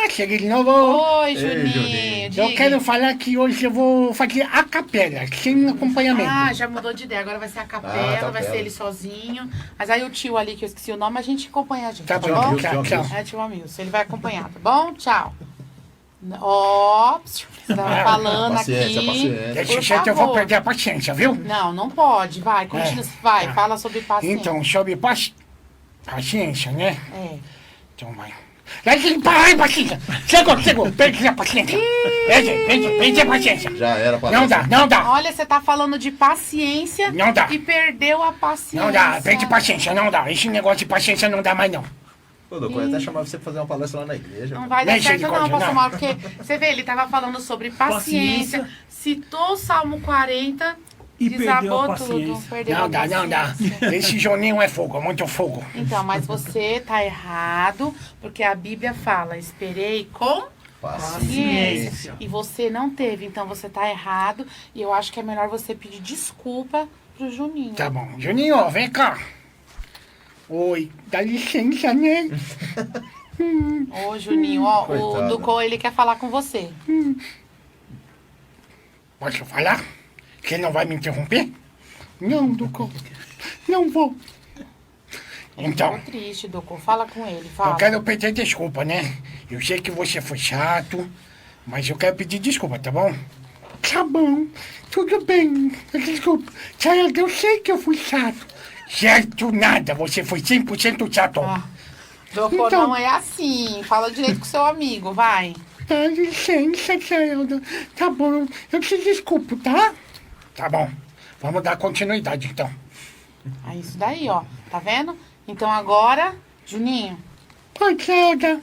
Cheguei de novo. Oi, Juninho. Eu quero falar que hoje eu vou fazer a capela, sem acompanhamento. Ah, já mudou de ideia. Agora vai ser a capela, vai ser ele sozinho. Mas aí o tio ali, que eu esqueci o nome, a gente acompanha a gente. Tá Tá bom, bom? tchau, tchau. É, tio Amilson. Ele vai acompanhar, tá bom? Tchau. Ó, você tava falando Paciência, aqui. paciência. Desse Por jeito eu vou favor. perder a paciência, viu? Não, não pode. Vai, continua. Vai, tá. fala sobre paciência. Então, sobre paciência, né? É. Então vai. Ai, paciência! Chegou! Perdi a paciência! Perdi a paciência! Já era pra Não dá! Olha, você tá falando de paciência Não dá. e perdeu a paciência. Não dá, perdi paciência, não dá. Esse negócio de paciência não dá mais, não. Ô, Docô, eu até chamava você pra fazer uma palestra lá na igreja. Não vai dar certo não, Misericórdia, pastor não. Mauro, porque você vê, ele tava falando sobre paciência, citou o Salmo 40 E desabou perdeu a tudo. paciência. Perdeu Não a dá. paciência. Esse Joninho é fogo, muito fogo. Então, mas você tá errado, porque a Bíblia fala, esperei com paciência. E você não teve, então você tá errado. E eu acho que é melhor você pedir desculpa pro Juninho. Tá bom. Juninho, vem cá. Oi, dá licença, né? Ô, Juninho, ó, o Coitado. Ducô, ele quer falar com você. Posso falar? Você não vai me interromper? Não, Ducô. Não vou. Então, Ficou triste, Ducô. Fala com ele, fala. eu quero pedir desculpa, né? Eu sei que você foi chato, mas eu quero pedir desculpa, tá bom? Tá bom, tudo bem. Desculpa. Zelda, eu sei que eu fui chato. Certo nada, você foi 100% chato. Ducô, Então. não é assim. Fala direito com seu amigo, vai. Dá licença, Zelda. Tá bom, eu te desculpo, tá? Tá bom, vamos dar continuidade então. É isso daí, ó. Tá vendo? Então agora, Juninho, Oi, Zelda.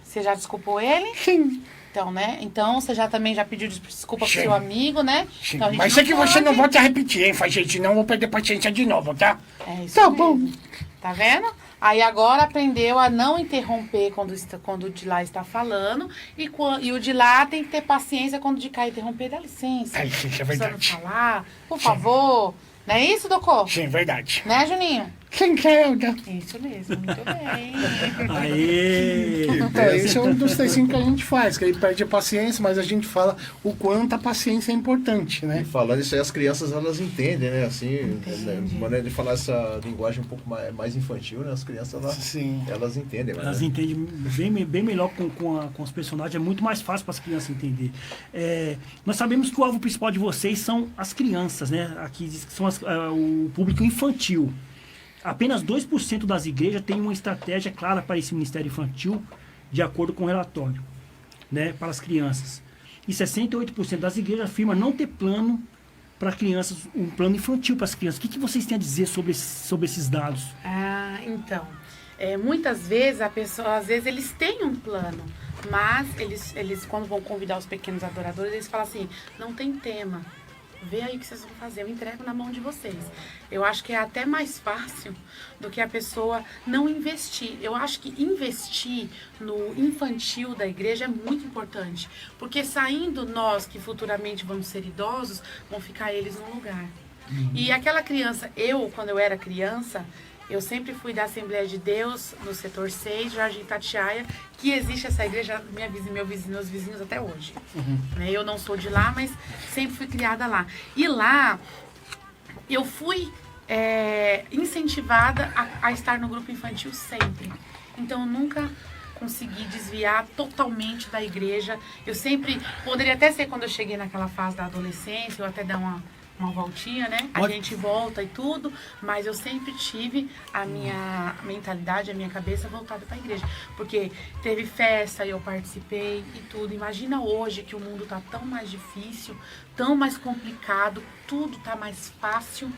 você já desculpou ele? Sim. Então, né? Então você já também já pediu desculpa pro Sim. seu amigo, né? Sim, Então, a gente mas sei que você não pode- volta a repetir, hein, faz gente, senão eu vou perder paciência de novo, tá? É isso Tá mesmo. bom. Tá vendo? Aí agora aprendeu a não interromper quando o de lá está falando. E o de lá tem que ter paciência quando o de cá interromper. Dá licença. Dá licença, é Precisando verdade. falar, por favor. Não é isso, Docô? Sim, verdade. Né, Juninho? Sim, Zelda. Isso mesmo, muito bem. Aê! Então, esse é um dos textinhos que a gente faz, que aí perde a paciência, mas a gente fala o quanto a paciência é importante, E né? falando isso aí, as crianças, elas entendem, né? Assim, né, maneira de falar essa linguagem um pouco mais infantil, né? As crianças, elas entendem. Mas, Elas né? entendem bem melhor com os personagens, é muito mais fácil para as crianças entender. Nós sabemos que o alvo principal de vocês são as crianças, né? Aqui diz que são o público infantil. Apenas 2% das igrejas têm uma estratégia clara para esse ministério infantil, de acordo com o relatório, né? Para as crianças. E 68% das igrejas afirmam não ter plano para crianças, um plano infantil para as crianças. O que vocês têm a dizer sobre esses dados? Ah, então. Muitas vezes a pessoa, às vezes eles têm um plano, Mas eles quando vão convidar os pequenos adoradores, eles falam assim, não tem tema. Vê aí o que vocês vão fazer, eu entrego na mão de vocês. Eu acho que é até mais fácil do que a pessoa não investir. Eu acho que investir no infantil da igreja é muito importante. Porque saindo nós, que futuramente vamos ser idosos, vão ficar eles no lugar. E aquela criança, quando eu era criança, eu sempre fui da Assembleia de Deus, no setor 6, Jardim Itatiaia, que existe essa igreja, meus vizinhos até hoje. Né? Eu não sou de lá, mas sempre fui criada lá. E lá, eu fui incentivada a estar no grupo infantil sempre. Então, eu nunca consegui desviar totalmente da igreja. Eu sempre, poderia até ser quando eu cheguei naquela fase da adolescência, eu até dar uma voltinha, né? A gente volta e tudo, mas eu sempre tive a minha mentalidade, a minha cabeça voltada para a igreja. Porque teve festa e eu participei e tudo. Imagina hoje que o mundo tá tão mais difícil, tão mais complicado, tudo tá mais fácil.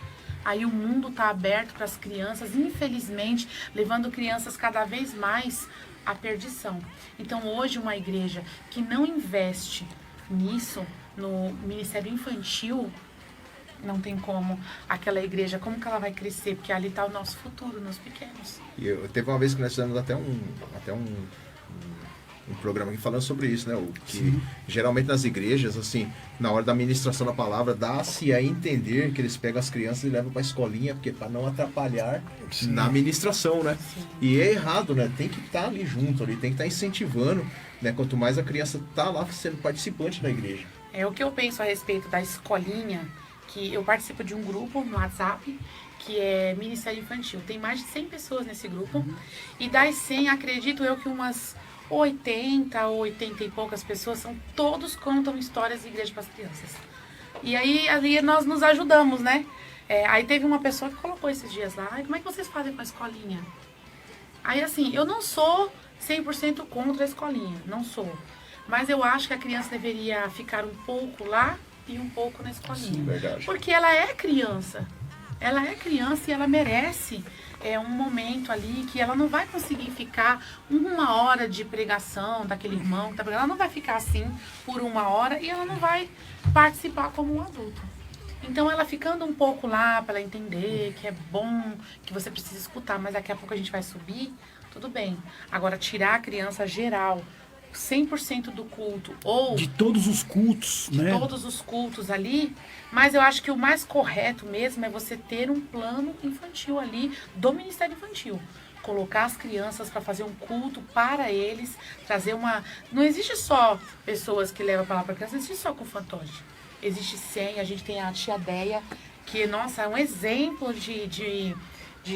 Aí o mundo tá aberto para as crianças, infelizmente, levando crianças cada vez mais à perdição. Então hoje uma igreja que não investe nisso, no ministério infantil, não tem como aquela igreja, como que ela vai crescer? Porque ali está o nosso futuro, nos pequenos. E teve uma vez que nós fizemos até um programa aqui falando sobre isso, né? Que geralmente nas igrejas, assim, na hora da ministração da palavra, dá-se a entender que eles pegam as crianças e levam para a escolinha, porque para não atrapalhar na ministração, né? Sim. E é errado, né? Tem que estar ali junto, ali, tem que estar incentivando, né? Quanto mais a criança está lá sendo participante da igreja. É o que eu penso a respeito da escolinha, que eu participo de um grupo no WhatsApp, que é Ministério Infantil. Tem mais de 100 pessoas nesse grupo. E das 100, acredito eu que umas 80 ou 80 e poucas pessoas todos contam histórias de igreja para as crianças. E aí ali nós nos ajudamos, né? Aí teve uma pessoa que colocou esses dias lá, como é que vocês fazem com a escolinha? Aí assim, eu não sou 100% contra a escolinha, não sou. Mas eu acho que a criança deveria ficar um pouco lá e um pouco na escolinha. Sim, verdade. Porque ela é criança. Ela é criança e ela merece um momento ali que ela não vai conseguir ficar 1 hora de pregação daquele irmão que tá pregando. Ela não vai ficar assim por 1 hora e ela não vai participar como um adulto. Então ela ficando um pouco lá para ela entender que é bom, que você precisa escutar, mas daqui a pouco a gente vai subir, tudo bem. Agora tirar a criança geral 100% do culto, ou de todos os cultos, né? Todos os cultos ali, mas eu acho que o mais correto mesmo é você ter um plano infantil ali do Ministério Infantil. Colocar as crianças para fazer um culto para eles, trazer uma... Não existe só pessoas que levam a palavra para criança, não existe só com fantoche. Existe 100, a gente tem a tia Deia, que, nossa, é um exemplo de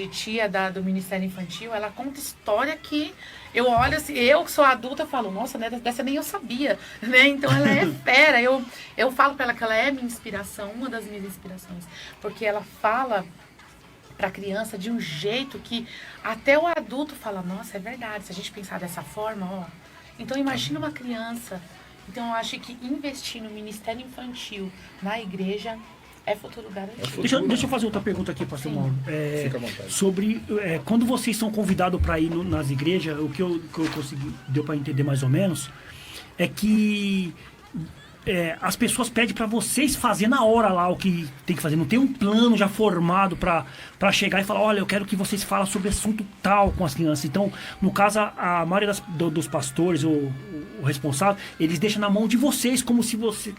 tia do Ministério Infantil. Ela conta história que eu olho assim, eu que sou adulta, falo, nossa, né, dessa nem eu sabia, né? Então ela é fera. Eu falo pra ela que ela é minha inspiração, uma das minhas inspirações, porque ela fala pra criança de um jeito que até o adulto fala, nossa, é verdade, se a gente pensar dessa forma, ó. Então imagina uma criança. Então eu acho que investir no Ministério Infantil na igreja é futuro garantido. Deixa eu fazer outra pergunta aqui, pastor Mauro. Fica à vontade. Sobre quando vocês são convidados para ir nas igrejas, o que eu consegui, deu para entender mais ou menos, é que as pessoas pedem para vocês fazer na hora lá o que tem que fazer. Não tem um plano já formado para chegar e falar, olha, eu quero que vocês falem sobre assunto tal com as crianças. Então, no caso, a maioria dos pastores, o responsável, eles deixam na mão de vocês, como se você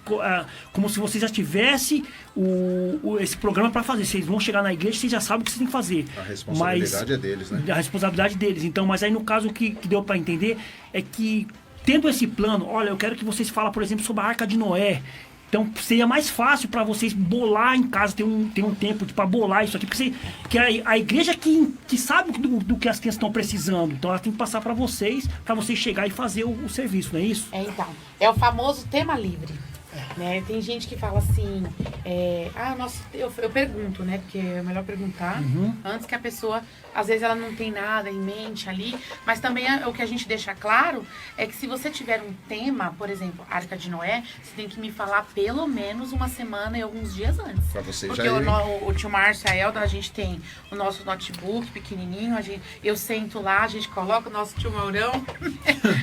já tivesse esse programa para fazer. Vocês vão chegar na igreja, vocês já sabem o que vocês têm que fazer. A responsabilidade é deles, né? A responsabilidade deles. Então, mas aí no caso o que deu para entender é que, tendo esse plano, olha, eu quero que vocês falem, por exemplo, sobre a Arca de Noé. Então seria mais fácil para vocês bolar em casa, ter um tempo para bolar isso aqui, porque a igreja que sabe do que as crianças estão precisando. Então ela tem que passar para vocês chegar e fazer o serviço, não é isso? Então, é o famoso tema livre. Né? Tem gente que fala assim, nossa, eu pergunto, né? Porque é melhor perguntar antes que a pessoa, às vezes ela não tem nada em mente ali, mas também o que a gente deixa claro é que se você tiver um tema, por exemplo, Arca de Noé, você tem que me falar pelo menos uma semana e alguns dias antes. Pra você porque já o tio Márcio e a Elda, a gente tem o nosso notebook pequenininho, eu sento lá, a gente coloca o nosso tio Maurão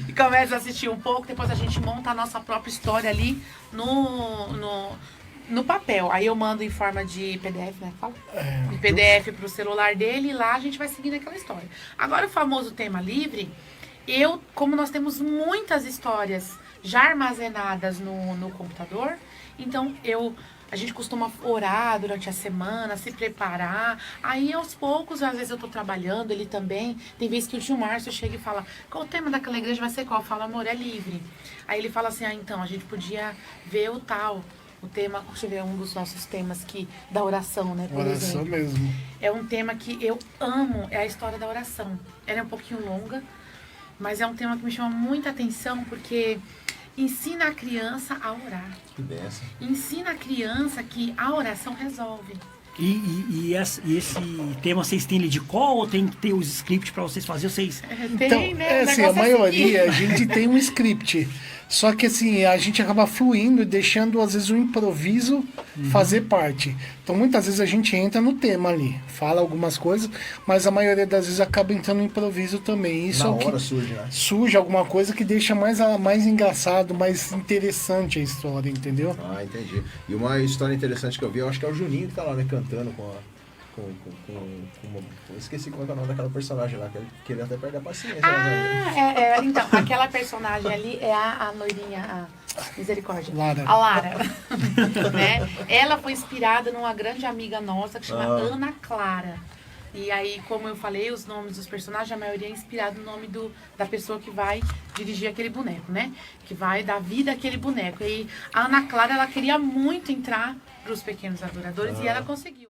e começa a assistir um pouco, depois a gente monta a nossa própria história ali no papel. Aí eu mando em forma de PDF, né? Fala? De PDF pro celular dele e lá a gente vai seguindo aquela história. Agora o famoso tema livre, como nós temos muitas histórias já armazenadas no computador, então a gente costuma orar durante a semana, se preparar. Aí, aos poucos, às vezes eu tô trabalhando, ele também. Tem vezes que o tio Márcio chega e fala, qual o tema daquela igreja vai ser qual? Eu falo, amor, é livre. Aí ele fala assim, então, a gente podia ver o tema, deixa eu ver, um dos nossos temas da oração, né, por Oração exemplo. mesmo. É um tema que eu amo, é a história da oração. Ela é um pouquinho longa, mas é um tema que me chama muita atenção, porque ensina a criança a orar. Que benção. Ensina a criança que a oração resolve. E esse tema vocês têm ele de call ou tem que ter os scripts para vocês fazerem? Vocês... Tem, né? Assim, a maioria, a gente tem um script. Só que assim, a gente acaba fluindo e deixando, às vezes, o improviso fazer parte. Então, muitas vezes a gente entra no tema ali, fala algumas coisas, mas a maioria das vezes acaba entrando no improviso também. Isso Na é o hora que surge, né? surge alguma coisa que deixa mais engraçado, mais interessante a história, entendeu? Ah, entendi. E uma história interessante que eu vi, eu acho que é o Juninho que tá lá, né, cantando esqueci qual é o nome daquela personagem lá, que ele até perde a paciência. Então, aquela personagem ali é a loirinha, misericórdia. Lara. A Lara. Né? Ela foi inspirada numa grande amiga nossa que chama Ana Clara. E aí, como eu falei, os nomes dos personagens, a maioria é inspirado no nome da pessoa que vai dirigir aquele boneco, né? Que vai dar vida àquele boneco. E a Ana Clara, ela queria muito entrar para os Pequenos Adoradores e ela conseguiu.